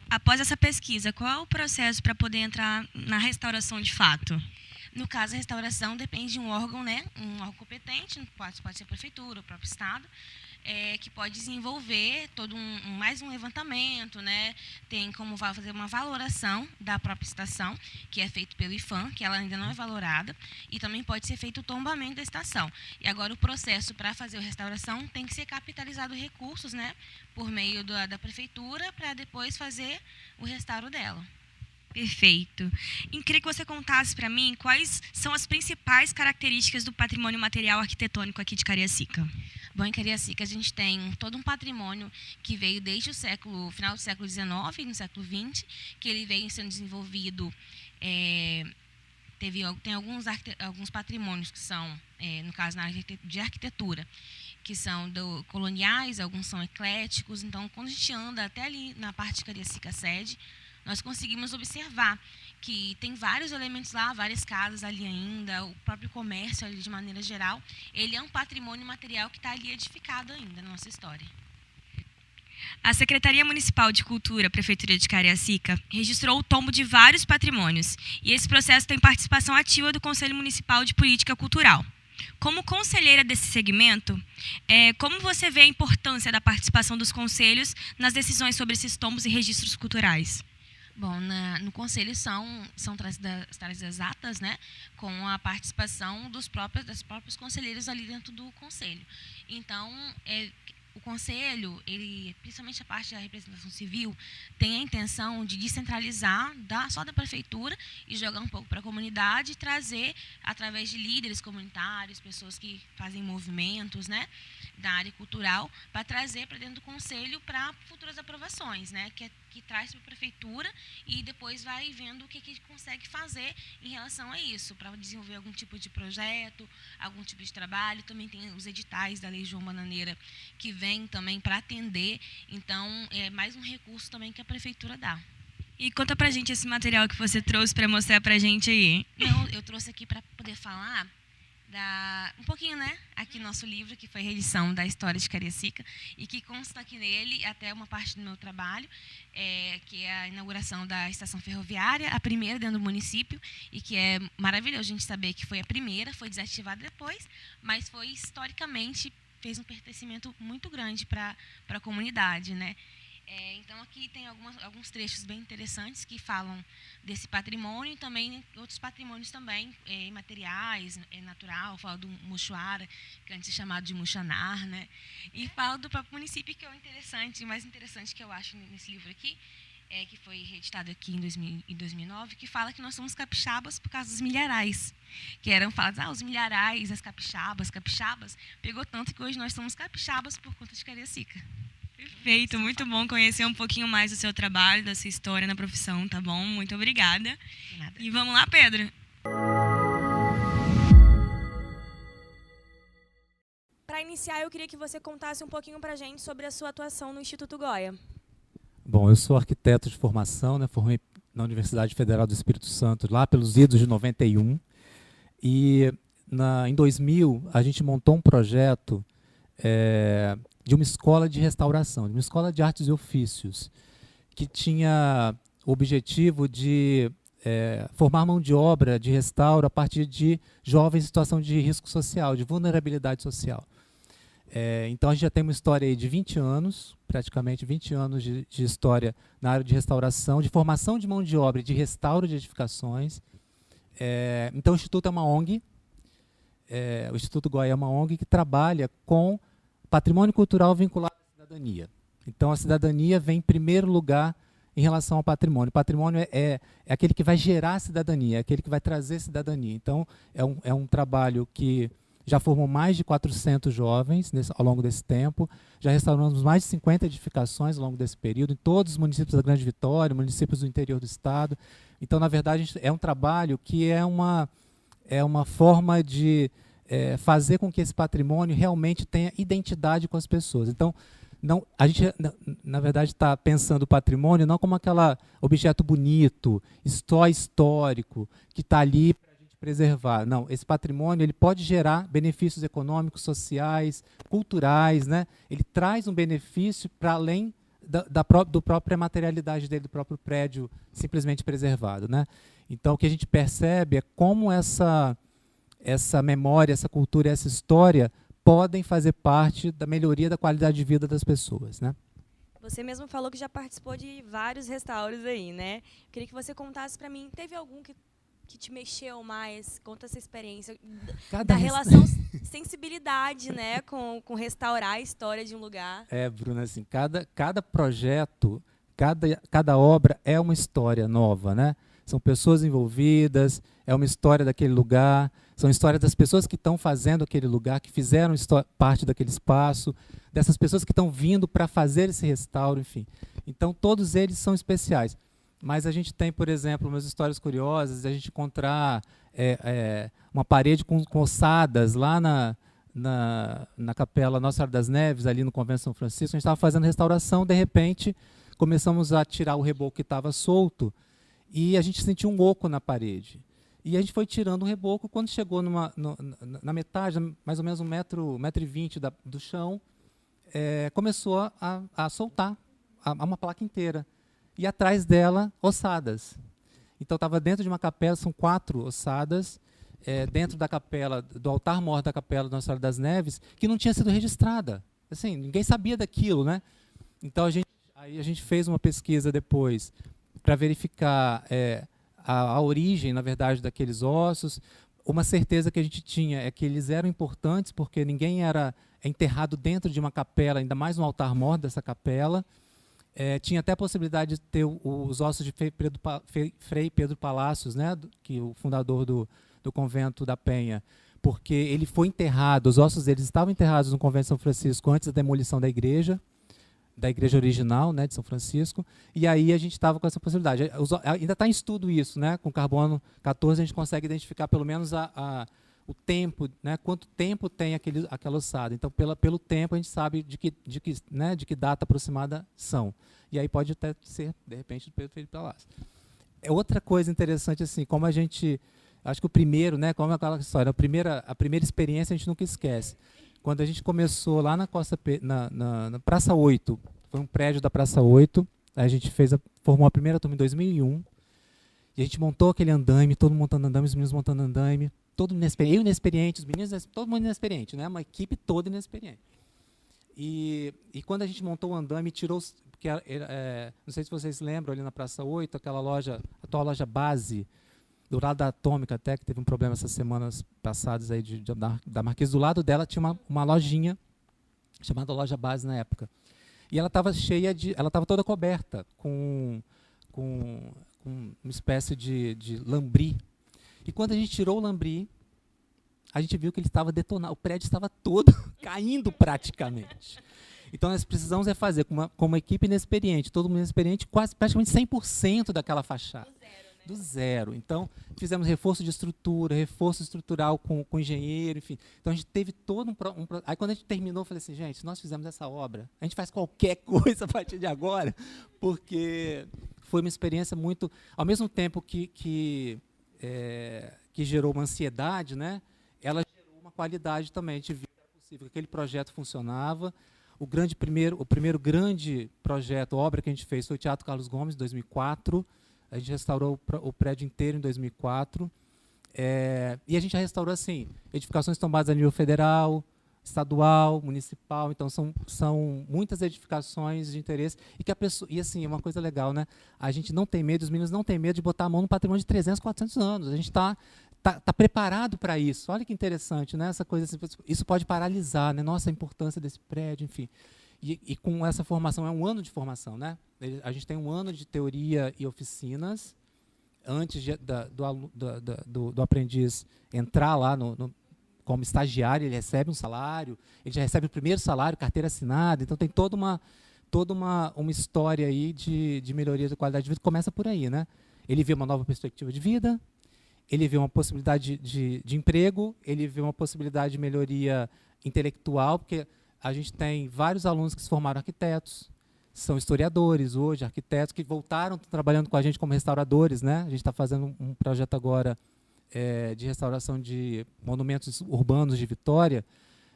Após essa pesquisa, qual é o processo para poder entrar na restauração de fato? No caso, a restauração depende de um órgão, né, um órgão competente, pode ser a prefeitura, o próprio estado, que pode desenvolver todo mais um levantamento, né? Tem como fazer uma valoração da própria estação, que é feito pelo IFAM, que ela ainda não é valorada, e também pode ser feito o tombamento da estação. E agora o processo para fazer a restauração tem que ser capitalizado recursos, né, por meio da prefeitura, para depois fazer o restauro dela. Perfeito. E queria que você contasse para mim quais são as principais características do patrimônio material arquitetônico aqui de Cariacica. Bom, em Cariacica a gente tem todo um patrimônio que veio desde o final do século XIX e no século XX, que ele veio sendo desenvolvido. Tem alguns patrimônios que são, no caso, na área de arquitetura, que são coloniais, alguns são ecléticos. Então, quando a gente anda até ali na parte de Cariacica sede, nós conseguimos observar que tem vários elementos lá, várias casas ali ainda, o próprio comércio ali de maneira geral. Ele é um patrimônio material que está ali edificado ainda na nossa história. A Secretaria Municipal de Cultura, Prefeitura de Cariacica, registrou o tombo de vários patrimônios. E esse processo tem participação ativa do Conselho Municipal de Política Cultural. Como conselheira desse segmento, como você vê a importância da participação dos conselhos nas decisões sobre esses tombos e registros culturais? Bom, no conselho são trazidas as atas, né, com a participação dos próprios conselheiros ali dentro do conselho. Então, o conselho, ele, principalmente a parte da representação civil, tem a intenção de descentralizar só da prefeitura e jogar um pouco para a comunidade e trazer, através de líderes comunitários, pessoas que fazem movimentos, né, da área cultural, para trazer para dentro do conselho para futuras aprovações, né, que traz para a prefeitura e depois vai vendo o que consegue fazer em relação a isso, para desenvolver algum tipo de projeto, algum tipo de trabalho. Também tem os editais da Lei João Bananeira que vem também para atender, então é mais um recurso também que a prefeitura dá. E conta pra gente esse material que você trouxe para mostrar pra gente aí. Não, eu trouxe aqui para poder falar um pouquinho, né, aqui nosso livro, que foi a reedição da história de Cariacica, e que consta aqui nele até uma parte do meu trabalho, que é a inauguração da estação ferroviária, a primeira dentro do município, e que é maravilhoso a gente saber que foi a primeira, foi desativada depois, mas foi historicamente, fez um pertencimento muito grande para a comunidade, né? Então, aqui tem alguns trechos bem interessantes que falam desse patrimônio e também outros patrimônios também, materiais, natural, fala do Muxuara, que antes é chamado de Muxanar, né? E fala do próprio município, que é o interessante, o mais interessante que eu acho nesse livro aqui, que foi reeditado aqui em 2009, que fala que nós somos capixabas por causa dos milharais, que eram falados, os milharais, as capixabas, pegou tanto que hoje nós somos capixabas por conta de Cariacica. Perfeito, muito bom conhecer um pouquinho mais do seu trabalho, da sua história na profissão, tá bom? Muito obrigada. De nada. E vamos lá, Pedro. Para iniciar, eu queria que você contasse um pouquinho pra gente sobre a sua atuação no Instituto Goya. Bom, eu sou arquiteto de formação, né? Formei na Universidade Federal do Espírito Santo lá pelos idos de 91. E em 2000 a gente montou um projeto de uma escola de restauração, de uma escola de artes e ofícios, que tinha o objetivo de formar mão de obra de restauro a partir de jovens em situação de risco social, de vulnerabilidade social. Então, a gente já tem uma história aí de 20 anos, praticamente 20 anos de história na área de restauração, de formação de mão de obra e de restauro de edificações. Então, o Instituto é uma ONG, o Instituto Goya é uma ONG que trabalha com patrimônio cultural vinculado à cidadania. Então, a cidadania vem em primeiro lugar em relação ao patrimônio. O patrimônio é aquele que vai gerar cidadania, é aquele que vai trazer cidadania. Então, é um trabalho que já formou mais de 400 jovens ao longo desse tempo, já restauramos mais de 50 edificações ao longo desse período, em todos os municípios da Grande Vitória, municípios do interior do estado. Então, na verdade, é um trabalho que é uma forma de fazer com que esse patrimônio realmente tenha identidade com as pessoas. Então, a gente, na verdade, está pensando o patrimônio não como aquele objeto bonito, histórico, que está ali para a gente preservar. Não, esse patrimônio ele pode gerar benefícios econômicos, sociais, culturais, né? Ele traz um benefício para além da própria materialidade dele, do próprio prédio simplesmente preservado, né? Então, o que a gente percebe é como essa memória, essa cultura, essa história podem fazer parte da melhoria da qualidade de vida das pessoas, né? Você mesmo falou que já participou de vários restauros aí, né? Eu queria que você contasse para mim, teve algum que te mexeu mais? Conta essa experiência da relação, sensibilidade, né, com restaurar a história de um lugar. Bruna, assim, cada projeto, cada obra é uma história nova, né? São pessoas envolvidas, é uma história daquele lugar, são histórias das pessoas que estão fazendo aquele lugar, que fizeram parte daquele espaço, dessas pessoas que estão vindo para fazer esse restauro, enfim. Então, todos eles são especiais. Mas a gente tem, por exemplo, umas histórias curiosas, a gente encontrar uma parede com ossadas lá na Capela Nossa Senhora das Neves, ali no Convento São Francisco. A gente estava fazendo restauração, de repente, começamos a tirar o reboco que estava solto, e a gente sentiu um oco na parede. E a gente foi tirando o reboco, quando chegou na metade, mais ou menos 1,20 m do chão, começou a soltar uma placa inteira. E atrás dela, ossadas. Então, estava dentro de uma capela, são 4 ossadas, dentro da capela, do altar-mor da Capela Nossa Senhora das Neves, que não tinha sido registrada. Assim, ninguém sabia daquilo, né? Então, a gente fez uma pesquisa depois para verificar a origem, na verdade, daqueles ossos. uma certeza que a gente tinha é que eles eram importantes, porque ninguém era enterrado dentro de uma capela, ainda mais no altar-mor dessa capela. Tinha até a possibilidade de ter os ossos de Frei Pedro Palácios, né, que o fundador do convento da Penha, porque ele foi enterrado, os ossos deles estavam enterrados no convento de São Francisco antes da demolição da igreja original, né, de São Francisco, e aí a gente estava com essa possibilidade. Ainda está em estudo isso, né, com carbono 14 a gente consegue identificar pelo menos o tempo, né, quanto tempo tem aquela ossada. Então, pelo tempo, a gente sabe de que data aproximada são. E aí pode até ser, de repente, do Pedro Felipe Palácio. Outra coisa interessante, assim, como a gente... Acho que o primeiro, né, como é aquela história, a primeira experiência a gente nunca esquece. Quando a gente começou lá na na Praça 8, foi um prédio da Praça 8, a gente formou a primeira turma em 2001, e a gente montou aquele andaime, todo mundo montando andaime, os meninos montando andaime, todo inexperiente, eu inexperiente, os meninos, todo mundo inexperiente, né? Uma equipe toda inexperiente. E quando a gente montou o andaime, tirou, porque não sei se vocês lembram, ali na Praça 8, aquela loja, a atual loja Base, do lado da Atômica até, que teve um problema essas semanas passadas aí da Marquês, do lado dela tinha uma lojinha, chamada Loja Base na época. E ela estava ela estava toda coberta com uma espécie de lambri. E quando a gente tirou o lambri, a gente viu que ele estava detonado, o prédio estava todo caindo praticamente. Então nós precisamos fazer com uma equipe inexperiente, todo mundo inexperiente, praticamente 100% daquela fachada. Do zero. Então, fizemos reforço de estrutura, reforço estrutural com engenheiro, enfim. Então, a gente teve todo Aí, quando a gente terminou, eu falei assim, gente, se nós fizemos essa obra, a gente faz qualquer coisa a partir de agora, porque foi uma experiência muito... Ao mesmo tempo que gerou uma ansiedade, né, ela gerou uma qualidade também. A gente viu que era possível, que aquele projeto funcionava. O primeiro grande projeto, obra que a gente fez, foi o Teatro Carlos Gomes, em 2004. A gente restaurou o prédio inteiro em 2004. E a gente já restaurou, assim, edificações tombadas a nível federal, estadual, municipal. Então, são muitas edificações de interesse. E assim, é uma coisa legal, né? A gente não tem medo, os meninos não têm medo de botar a mão no patrimônio de 300, 400 anos. A gente está preparado para isso. Olha que interessante, né? Essa coisa, assim, isso pode paralisar, né? Nossa, a importância desse prédio, enfim. E com essa formação, é um ano de formação, né? A gente tem um ano de teoria e oficinas, antes do aprendiz entrar lá como estagiário, ele recebe um salário, ele já recebe o primeiro salário, carteira assinada, então tem toda uma história aí de melhoria da qualidade de vida, que começa por aí, né? Ele vê uma nova perspectiva de vida, ele vê uma possibilidade de emprego, ele vê uma possibilidade de melhoria intelectual, porque a gente tem vários alunos que se formaram arquitetos, são historiadores hoje, arquitetos que voltaram trabalhando com a gente como restauradores, né? A gente está fazendo um projeto agora de restauração de monumentos urbanos de Vitória,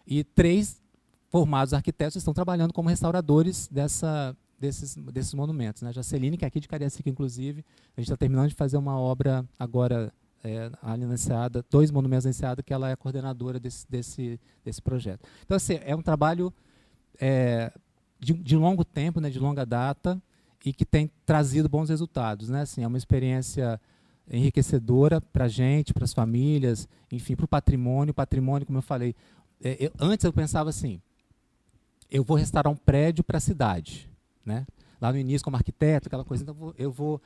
e 3 formados arquitetos estão trabalhando como restauradores desses monumentos, né? Jaceline, que é aqui de Cariacica, inclusive, a gente está terminando de fazer uma obra agora ali na Enseada, 2 monumentos na Enseada, que ela é a coordenadora desse projeto. Então, assim, é um trabalho de longo tempo, né, de longa data, e que tem trazido bons resultados, né? Assim, é uma experiência enriquecedora para a gente, para as famílias, enfim, para o patrimônio. O patrimônio, como eu falei, antes eu pensava assim, eu vou restaurar um prédio para a cidade, né? Lá no início, como arquiteto, aquela coisa, então eu vou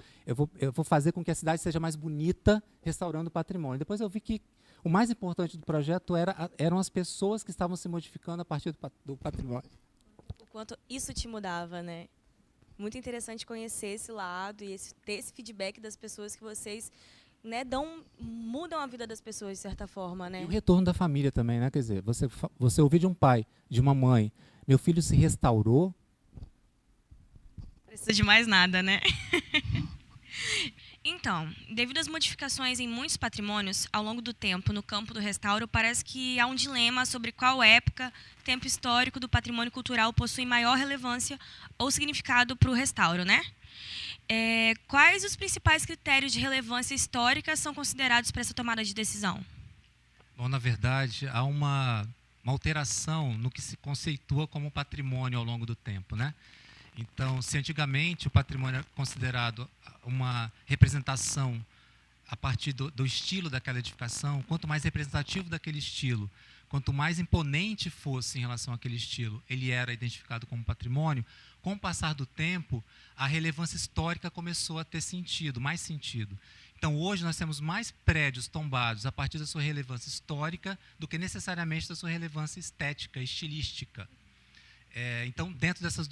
fazer com que a cidade seja mais bonita, restaurando o patrimônio. Depois eu vi que o mais importante do projeto eram as pessoas que estavam se modificando a partir do patrimônio. O quanto isso te mudava, né? Muito interessante conhecer esse lado e ter esse feedback das pessoas que vocês, né, mudam a vida das pessoas de certa forma, né? E o retorno da família também, né? Quer dizer, você ouvir de um pai, de uma mãe, meu filho se restaurou. Precisa de mais nada, né? Então, devido às modificações em muitos patrimônios ao longo do tempo no campo do restauro, parece que há um dilema sobre qual época, tempo histórico do patrimônio cultural possui maior relevância ou significado para o restauro, né? Quais os principais critérios de relevância histórica são considerados para essa tomada de decisão? Bom, na verdade, há uma alteração no que se conceitua como patrimônio ao longo do tempo, né? Então, se antigamente o patrimônio era considerado uma representação a partir do estilo daquela edificação, quanto mais representativo daquele estilo, quanto mais imponente fosse em relação àquele estilo, ele era identificado como patrimônio. Com o passar do tempo, a relevância histórica começou a ter sentido, mais sentido. Então, hoje, nós temos mais prédios tombados a partir da sua relevância histórica do que necessariamente da sua relevância estética, estilística. Então, dentro dessas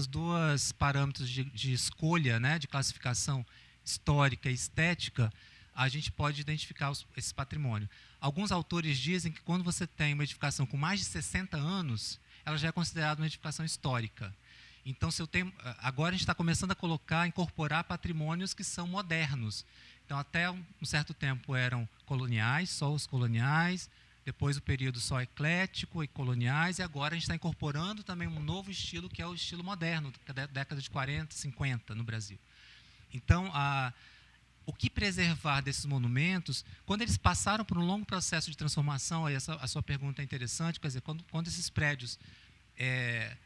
duas parâmetros de escolha, né, de classificação histórica e estética, a gente pode identificar esse patrimônio. Alguns autores dizem que quando você tem uma edificação com mais de 60 anos, ela já é considerada uma edificação histórica. Então, agora a gente está começando a incorporar patrimônios que são modernos. Então, até um certo tempo eram coloniais, só os coloniais, depois o período só eclético e coloniais, e agora a gente está incorporando também um novo estilo, que é o estilo moderno, da década de 40, 50 no Brasil. Então, o que preservar desses monumentos, quando eles passaram por um longo processo de transformação, aí a sua pergunta é interessante, quer dizer, quando esses prédios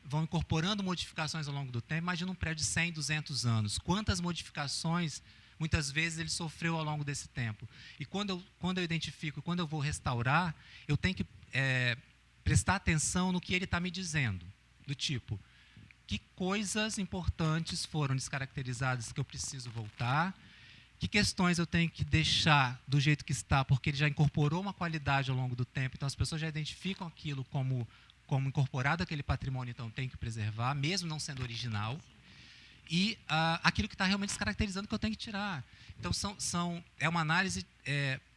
vão incorporando modificações ao longo do tempo, imagina um prédio de 100, 200 anos, quantas modificações muitas vezes ele sofreu ao longo desse tempo. E quando eu identifico, quando eu vou restaurar, eu tenho que prestar atenção no que ele está me dizendo, do tipo, que coisas importantes foram descaracterizadas que eu preciso voltar, que questões eu tenho que deixar do jeito que está, porque ele já incorporou uma qualidade ao longo do tempo, então as pessoas já identificam aquilo como incorporado àquele patrimônio, então tem que preservar, mesmo não sendo original, e aquilo que está realmente descaracterizando que eu tenho que tirar. Então, é uma análise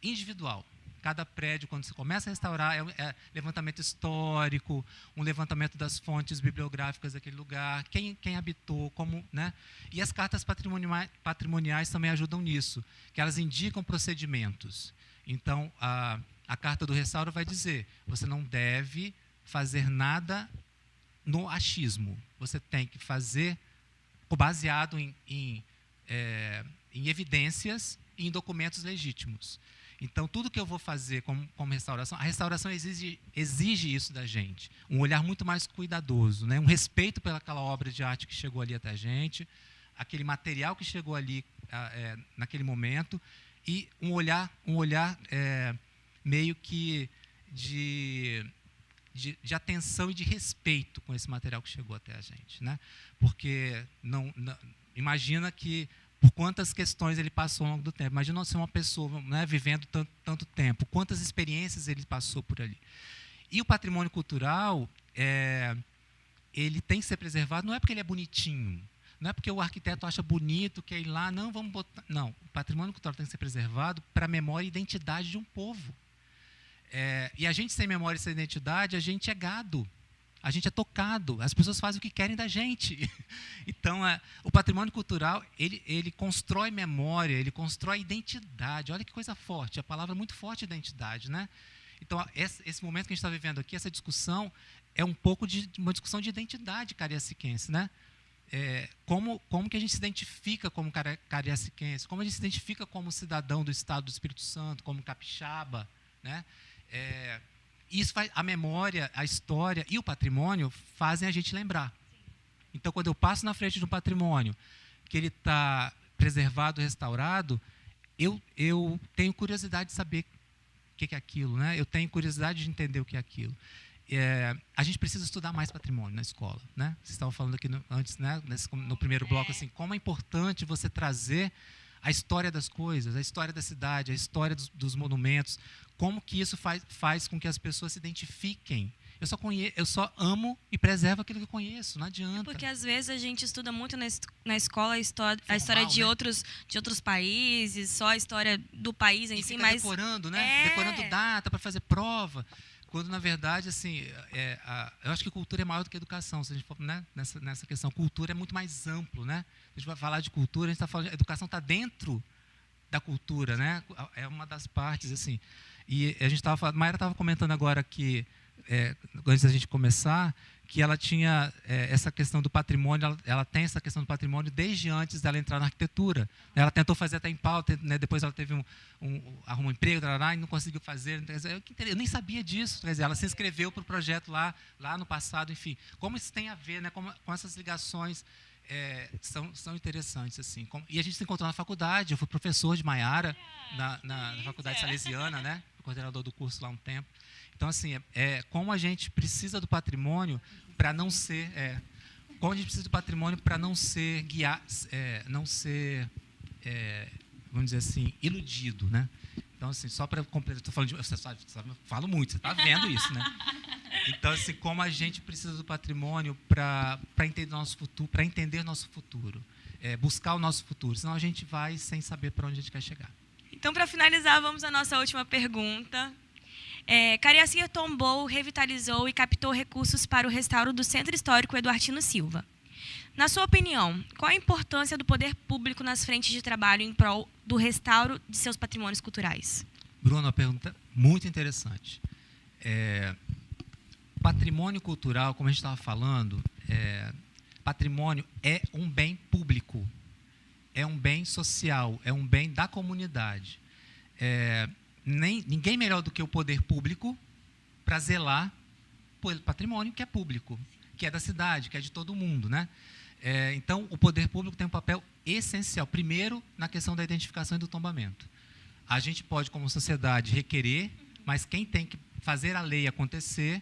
individual. Cada prédio, quando você começa a restaurar, é levantamento histórico, um levantamento das fontes bibliográficas daquele lugar, quem habitou, como, né? E as cartas patrimoniais também ajudam nisso, que elas indicam procedimentos. Então, a carta do restauro vai dizer, você não deve fazer nada no achismo. Você tem que fazer baseado em evidências e em documentos legítimos. Então, tudo que eu vou fazer como restauração, a restauração exige isso da gente, um olhar muito mais cuidadoso, né? Um respeito pelaquela obra de arte que chegou ali até a gente, aquele material que chegou ali naquele momento, e um olhar meio que de atenção e de respeito com esse material que chegou até a gente, né? Porque imagina que por quantas questões ele passou ao longo do tempo. Imagina ser uma pessoa, né, vivendo tanto tempo, quantas experiências ele passou por ali. E o patrimônio cultural, ele tem que ser preservado, não é porque ele é bonitinho, não é porque o arquiteto acha bonito, quer ir lá, não, vamos botar... Não, o patrimônio cultural tem que ser preservado para a memória e identidade de um povo. E a gente sem memória e sem identidade, a gente é gado, a gente é tocado, as pessoas fazem o que querem da gente. Então, o patrimônio cultural, ele constrói memória, ele constrói identidade. Olha que coisa forte, a palavra é muito forte, identidade, né? Então, esse momento que a gente está vivendo aqui, essa discussão, é um pouco de uma discussão de identidade cariaciquense, né? Como que a gente se identifica como cariaciquense, como a gente se identifica como cidadão do estado do Espírito Santo, como capixaba, né? Isso faz, a memória, a história e o patrimônio fazem a gente lembrar. Então, quando eu passo na frente de um patrimônio que ele está preservado, restaurado, eu tenho curiosidade de saber o que é aquilo, né? Eu tenho curiosidade de entender o que é aquilo. A gente precisa estudar mais patrimônio na escola, né? Vocês estavam falando aqui antes, né? No primeiro bloco, assim, como é importante você trazer a história das coisas, a história da cidade, a história dos monumentos, como que isso faz com que as pessoas se identifiquem. Eu só amo e preservo aquilo que eu conheço, não adianta. Porque às vezes a gente estuda muito na escola a história de, né? de outros países, só a história do país em si, mas decorando, né? Decorando data para fazer prova. Quando, na verdade, assim, eu acho que cultura é maior do que educação. Se a gente for, né, nessa questão, cultura é muito mais amplo, né? A gente vai falar de cultura, a gente está falando, a educação está dentro da cultura, né? É uma das partes, assim. E a gente Mayra estava comentando agora que, antes da gente começar, que ela tinha essa questão do patrimônio, ela tem essa questão do patrimônio desde antes dela entrar na arquitetura. Ela tentou fazer até em pauta, né, depois ela teve arrumou um emprego, e não conseguiu fazer. Eu nem sabia disso. Quer dizer, ela se inscreveu para o projeto lá no passado, enfim. Como isso tem a ver, né, com essas ligações são interessantes, assim. E a gente se encontrou na faculdade, eu fui professor de Maiara, na Faculdade Salesiana, né? Fui coordenador do curso lá há um tempo. Então, assim, como a gente precisa do patrimônio para não ser... como a gente precisa do patrimônio para não ser não ser, vamos dizer assim, iludido, né? Então, assim, só para completar, estou falando falo muito, você está vendo isso, né? Então, assim, como a gente precisa do patrimônio para entender nosso futuro, buscar o nosso futuro, senão a gente vai sem saber para onde a gente quer chegar. Então, para finalizar, vamos à nossa última pergunta. Cariacica tombou, revitalizou e captou recursos para o restauro do Centro Histórico Eduartino Silva. Na sua opinião, qual a importância do poder público nas frentes de trabalho em prol do restauro de seus patrimônios culturais? Bruno, uma pergunta muito interessante. Patrimônio cultural, como a gente estava falando, patrimônio é um bem público, é um bem social, é um bem da comunidade. Ninguém melhor do que o poder público para zelar pelo patrimônio que é público, que é da cidade, que é de todo mundo, né? Então, o poder público tem um papel essencial, primeiro, na questão da identificação e do tombamento. A gente pode, como sociedade, requerer, mas quem tem que fazer a lei acontecer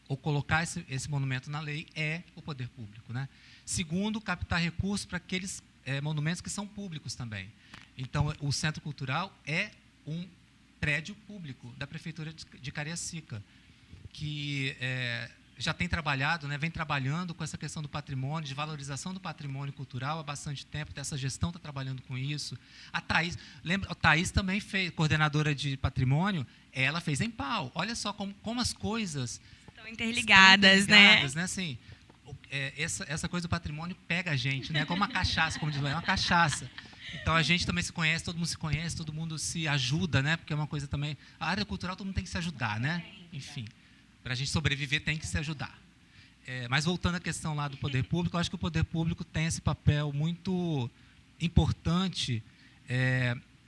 ou colocar esse monumento na lei é o poder público, né? Segundo, captar recursos para aqueles monumentos que são públicos também. Então, o Centro Cultural é um prédio público da Prefeitura de Cariacica, que já tem trabalhado, né, vem trabalhando com essa questão do patrimônio, de valorização do patrimônio cultural há bastante tempo, essa gestão está trabalhando com isso. A Thaís, lembra, a Thaís também fez, coordenadora de patrimônio, ela fez em pau. Olha só como as coisas estão interligadas, né? Assim, essa coisa do patrimônio pega a gente, né? Como uma cachaça, como diz lá, é uma cachaça. Então, a gente também se conhece, todo mundo se ajuda, né? Porque é uma coisa também... A área cultural, todo mundo tem que se ajudar, né? Enfim, para a gente sobreviver, tem que se ajudar. Mas, voltando à questão lá do poder público, eu acho que o poder público tem esse papel muito importante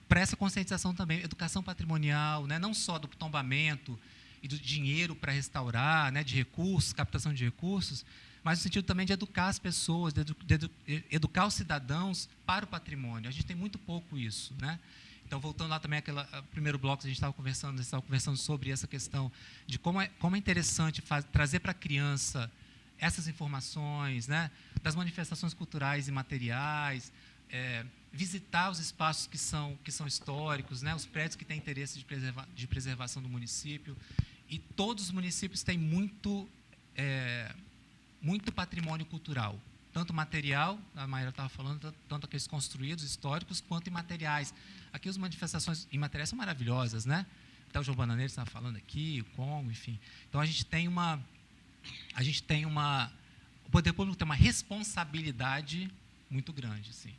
para essa conscientização também, educação patrimonial, né? Não só do tombamento e do dinheiro para restaurar, né? De recursos, captação de recursos, mas no sentido também de educar as pessoas, de educar os cidadãos para o patrimônio. A gente tem muito pouco isso, né? Então, voltando lá também àquele primeiro bloco que a gente estava conversando sobre essa questão de como é interessante trazer para a criança essas informações, né? Das manifestações culturais e materiais, visitar os espaços que são históricos, né? Os prédios que têm interesse de preservação do município. E todos os municípios têm muito patrimônio cultural, tanto material, a Mayra estava falando, tanto aqueles construídos, históricos, quanto imateriais. Aqui as manifestações imateriais são maravilhosas, né? Até o João Bananeiro estava falando aqui, o Congo, enfim. Então, o poder público tem uma responsabilidade muito grande, assim,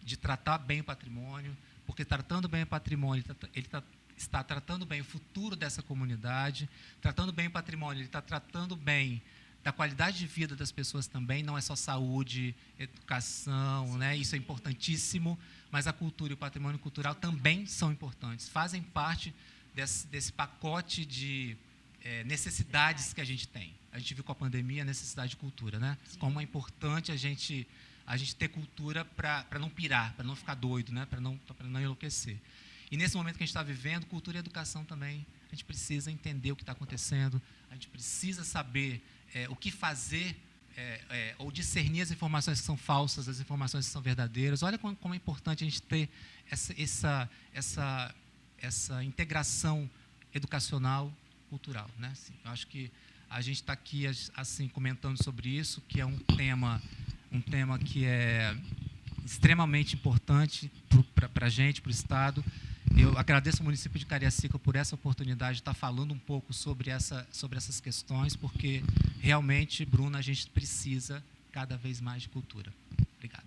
de tratar bem o patrimônio, porque tratando bem o patrimônio, ele está tratando bem o futuro dessa comunidade, tratando bem o patrimônio, ele está tratando bem da qualidade de vida das pessoas também, não é só saúde, educação, né? Isso é importantíssimo, mas a cultura e o patrimônio cultural também são importantes, fazem parte desse pacote de necessidades que a gente tem. A gente viu com a pandemia a necessidade de cultura, né? Como é importante a gente ter cultura para não pirar, para não ficar doido, né? Para não enlouquecer. E nesse momento que a gente está vivendo, cultura e educação também, a gente precisa entender o que está acontecendo, a gente precisa saber o que fazer, ou discernir as informações que são falsas, as informações que são verdadeiras. Olha como é importante a gente ter essa integração educacional, cultural, né? Assim, eu acho que a gente está aqui assim comentando sobre isso, que é um tema que é extremamente importante para a gente, para o Estado. Eu agradeço ao município de Cariacica por essa oportunidade de estar falando um pouco sobre essas questões, porque realmente, Bruna, a gente precisa cada vez mais de cultura. Obrigado.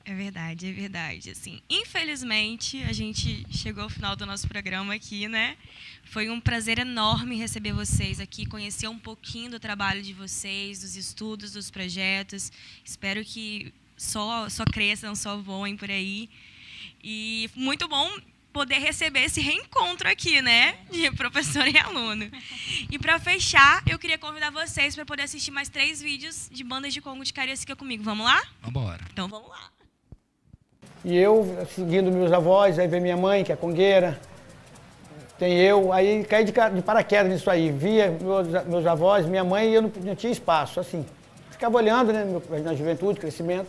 É verdade. Assim, infelizmente, a gente chegou ao final do nosso programa aqui, né? Foi um prazer enorme receber vocês aqui, conhecer um pouquinho do trabalho de vocês, dos estudos, dos projetos. Espero que só cresçam, só voem por aí. E muito bom poder receber esse reencontro aqui, né? De professor e aluno. E para fechar, eu queria convidar vocês para poder assistir mais 3 vídeos de bandas de Congo de Cariacica comigo. Vamos lá? Vamos embora. Então vamos lá. E eu, seguindo meus avós, aí vem minha mãe, que é congueira, tem eu, aí caí de paraquedas nisso aí. Via meus avós, minha mãe, e eu não tinha espaço, assim. Ficava olhando, né, na juventude, crescimento.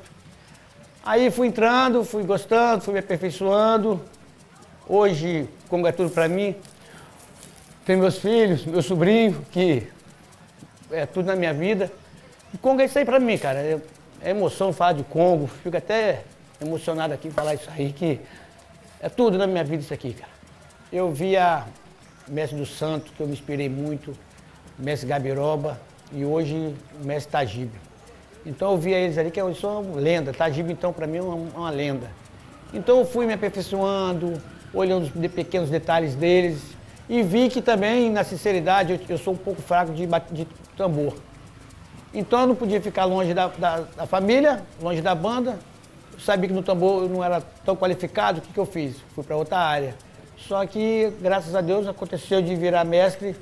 Aí fui entrando, fui gostando, fui me aperfeiçoando. Hoje, Congo é tudo para mim. Tenho meus filhos, meu sobrinho, que é tudo na minha vida. E Congo é isso aí para mim, cara. É emoção falar de Congo. Fico até emocionado aqui falar isso aí, que é tudo na minha vida isso aqui, cara. Eu via Mestre do Santo, que eu me inspirei muito, Mestre Gabiroba e hoje o Mestre Tagibe. Então eu via eles ali, que eu sou uma lenda. Tagibe, então, para mim é uma lenda. Então eu fui me aperfeiçoando, olhando os pequenos detalhes deles e vi que também, na sinceridade, eu sou um pouco fraco de tambor. Então eu não podia ficar longe da família, longe da banda. Eu sabia que no tambor eu não era tão qualificado, o que eu fiz? Fui para outra área. Só que, graças a Deus, aconteceu de virar mestre.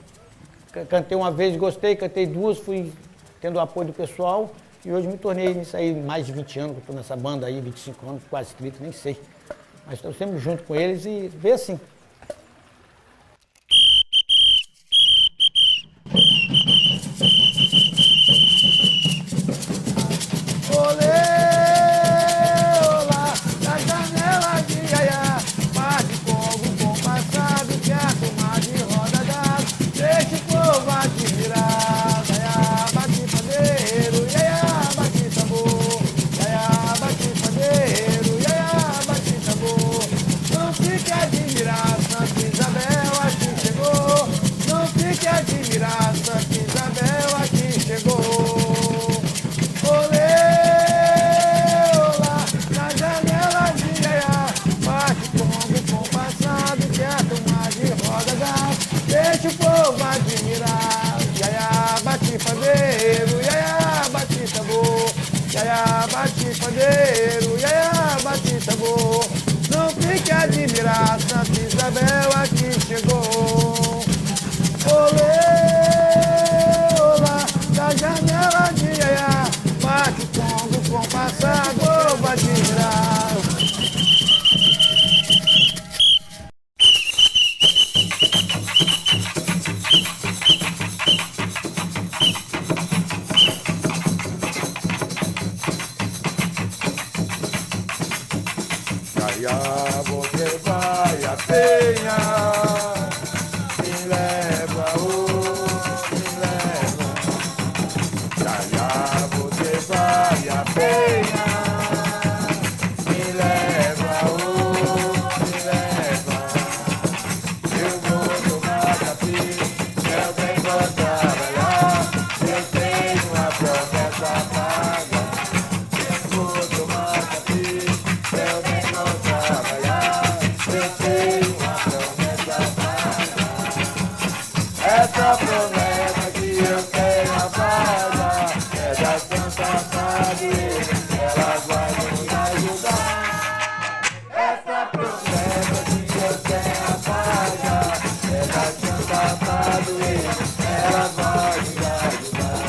Cantei uma vez, gostei, cantei 2, fui tendo o apoio do pessoal. E hoje me tornei nisso aí, mais de 20 anos que eu estou nessa banda aí, 25 anos, quase 30, nem sei. Mas estou sempre junto com eles e vê assim. Não fique admirado, Santa Isabel aqui chegou. Olê, olá, da janela de Iaiá, bate o congo compassado, vai admirar. Você vai a penha, me leva, me leva. Já você vai a penha, me leva, me leva. Eu vou tomar capim, eu venho trabalhar, eu tenho a promessa paga. Eu vou tomar capim, eu venho trabalhar. Essa promessa que eu tenho a pagar é da Santa Padre, ela vai nos ajudar. Essa promessa que eu tenho a pagar é da Santa Padre, ela vai nos ajudar.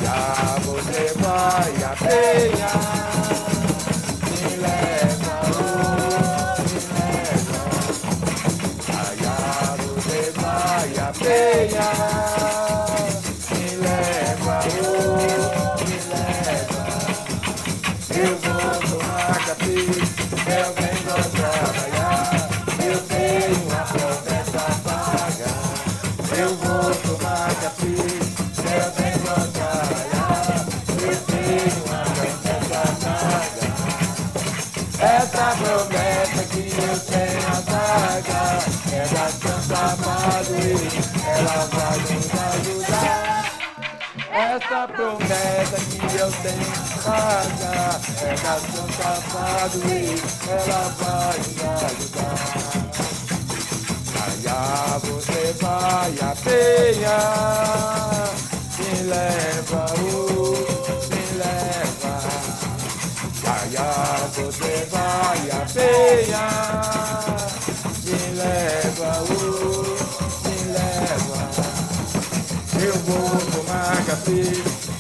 Já você vai a penha, me leva, me leva. Você vai a penha, me leva, me leva. Eu vou tomar capim, eu venho trabalhar, eu tenho a promessa paga. Eu vou tomar capim, eu venho trabalhar, eu tenho a promessa paga. Essa promessa que eu tenho a pagar é da Santa Padre, ela vai nos ajudar. Essa promessa que eu tenho a pagar é da Santa Padre, ela vai nos ajudar. Allá você vai a penha, me leva, me leva. Allá você vai Maria Penha, me leva, me leva. Eu vou tomar café,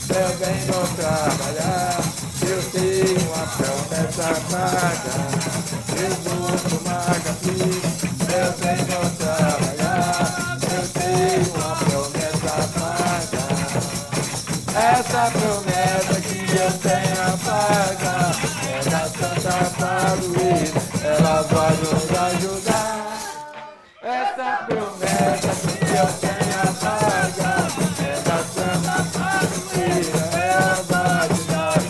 também vou trabalhar. Eu tenho uma promessa paga. Eu vou tomar café, também vou trabalhar. Eu tenho uma promessa paga. Essa promessa que eu tenho a pagar é da Santa Padroeira, ela vai nos ajudar. Essa promessa que eu tenho a pagar é da Santa Padroeira, ela vai nos ajudar.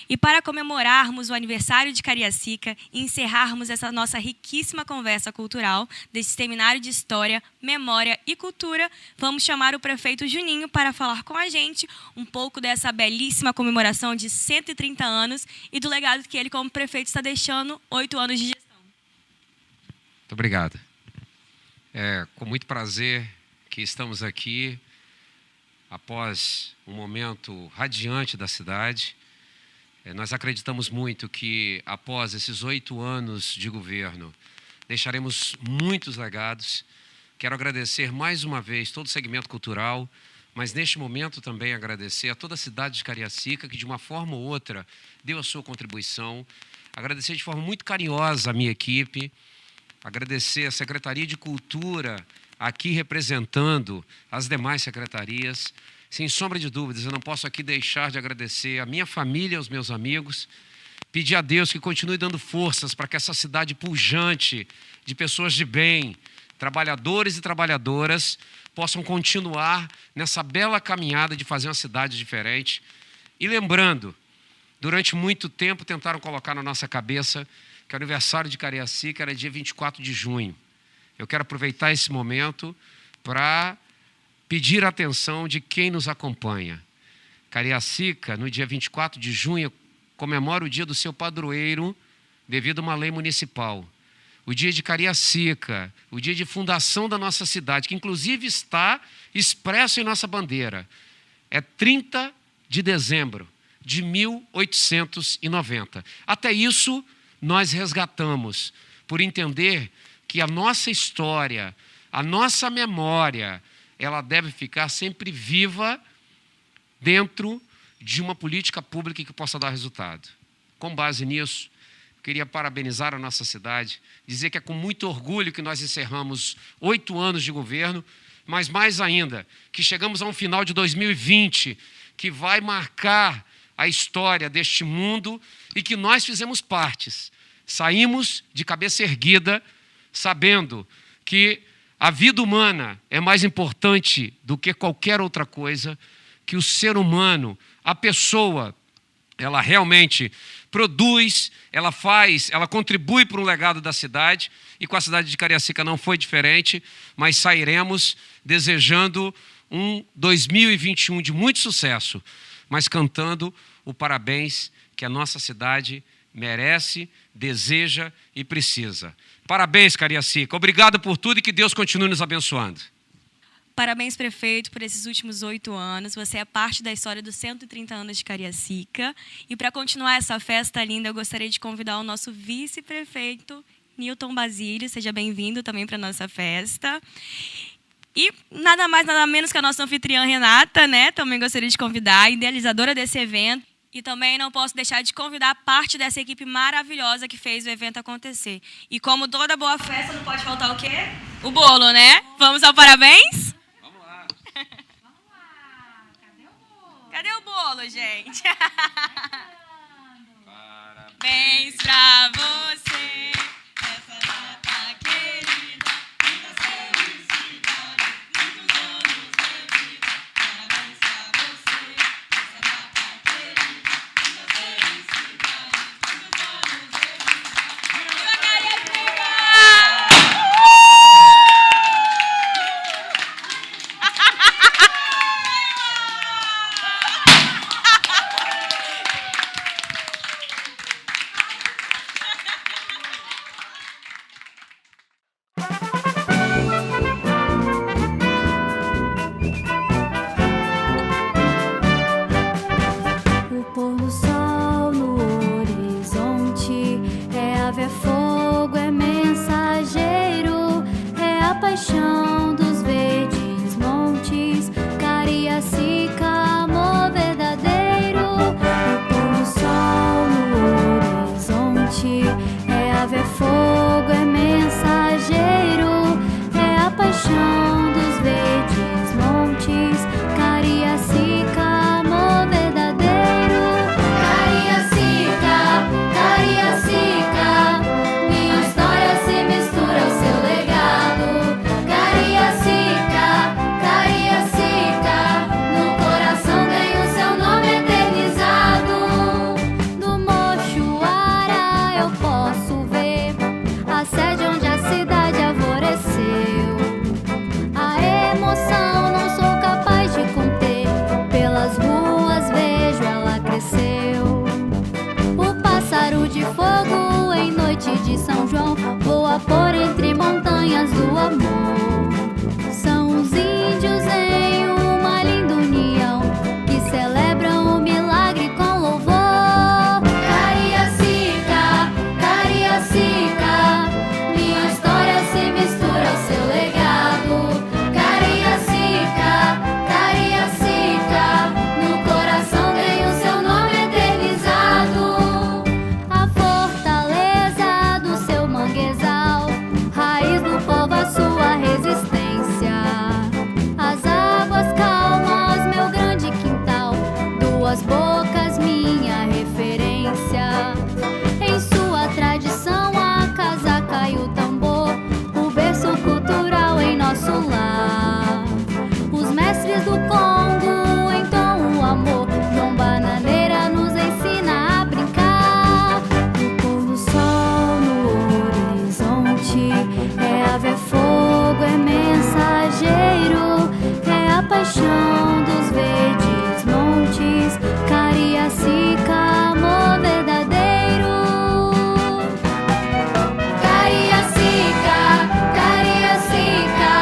E para comemorarmos o aniversário de Cariacica e encerrarmos essa nossa riquíssima conversa cultural desse seminário de História, Memória e Cultura, vamos chamar o prefeito Juninho para falar com a gente um pouco dessa belíssima comemoração de 130 anos e do legado que ele, como prefeito, está deixando 8 anos de gestão. Muito obrigado. É com muito prazer que estamos aqui após um momento radiante da cidade. Nós acreditamos muito que, após esses 8 anos de governo, deixaremos muitos legados. Quero agradecer mais uma vez todo o segmento cultural, mas neste momento também agradecer a toda a cidade de Cariacica, que de uma forma ou outra deu a sua contribuição. Agradecer de forma muito carinhosa a minha equipe, agradecer a Secretaria de Cultura, aqui representando as demais secretarias. Sem sombra de dúvidas, eu não posso aqui deixar de agradecer a minha família, aos meus amigos, pedir a Deus que continue dando forças para que essa cidade pujante de pessoas de bem, trabalhadores e trabalhadoras, possam continuar nessa bela caminhada de fazer uma cidade diferente. E lembrando, durante muito tempo tentaram colocar na nossa cabeça que o aniversário de Cariacica era dia 24 de junho. eu quero aproveitar esse momento para pedir a atenção de quem nos acompanha. Cariacica, no dia 24 de junho, comemora o dia do seu padroeiro devido a uma lei municipal. O dia de Cariacica, o dia de fundação da nossa cidade, que inclusive está expresso em nossa bandeira, é 30 de dezembro de 1890. Até isso, nós resgatamos, por entender que a nossa história, a nossa memória, ela deve ficar sempre viva dentro de uma política pública que possa dar resultado. Com base nisso, queria parabenizar a nossa cidade, dizer que é com muito orgulho que nós encerramos 8 anos de governo, mas mais ainda, que chegamos a um final de 2020, que vai marcar a história deste mundo e que nós fizemos partes. Saímos de cabeça erguida, sabendo que a vida humana é mais importante do que qualquer outra coisa, que o ser humano, a pessoa, ela realmente produz, ela faz, ela contribui para um legado da cidade, e com a cidade de Cariacica não foi diferente, mas sairemos desejando um 2021 de muito sucesso, mas cantando o parabéns que a nossa cidade merece, deseja e precisa. Parabéns, Cariacica. Obrigado por tudo e que Deus continue nos abençoando. Parabéns, prefeito, por esses últimos 8 anos. Você é parte da história dos 130 anos de Cariacica. E para continuar essa festa linda, eu gostaria de convidar o nosso vice-prefeito, Nilton Basílio. Seja bem-vindo também para a nossa festa. E nada mais, nada menos que a nossa anfitriã Renata, né? Também gostaria de convidar, idealizadora desse evento. E também não posso deixar de convidar parte dessa equipe maravilhosa que fez o evento acontecer. E como toda boa festa, não pode faltar o quê? O bolo, né? Vamos ao parabéns? Vamos lá. Cadê o bolo, gente? Parabéns pra você, essa data querida, muitas felicidades, muitos anos de vida. Parabéns pra você, essa data querida, muitas felicidades, muitos anos de vida. Viva Cariacica! O pôr do sol no horizonte é ave, é fogo, é mensageiro, é a paixão dos verdes montes, Cariacica, amor verdadeiro. O pôr do sol no horizonte é ave, é fogo, é mensageiro, é a paixão dos verdes montes, Cariacica, amor verdadeiro. Cariacica, Cariacica, minha história se mistura ao seu legado. Cariacica, Cariacica, no coração tem o seu nome eternizado. Do Mochuara eu posso ver a sede onde a cidade alvoreceu. A emoção não sou capaz de conter, pelas ruas vejo ela cresceu. O pássaro de fogo em noite de São João voa por entre montanhas do amor. São os índios em uma linda união que celebram o milagre com louvor. Cariacica, Cariacica, minha história se mistura ao seu legado. Cariacica, Cariacica, no coração tem o seu nome eternizado. A fortaleza do seu manguezal, raiz do povo, a sua resistência. As águas calmas, meu grande quintal, duas bocas, minha referência. Em sua tradição, a casaca e o tambor, o berço cultural em nosso lar. Os mestres do Congo entoam o amor, João Bananeira nos ensina a brincar. O pôr do sol no horizonte é ave, é fogo, Cariacica, amor verdadeiro. Cariacica, Cariacica,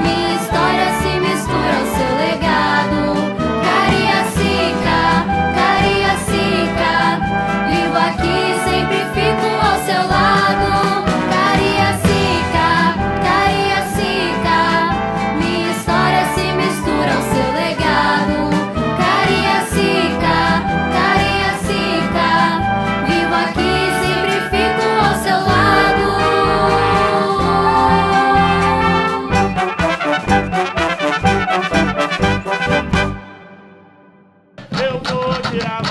minha história se mistura ao seu legado. Cariacica, Cariacica, vivo aqui, sempre fico ao seu lado. Cariacica, Cariacica, minha história se mistura ao seu legado. Cariacica, Cariacica, vivo aqui, sempre fico ao seu lado. Eu vou tirar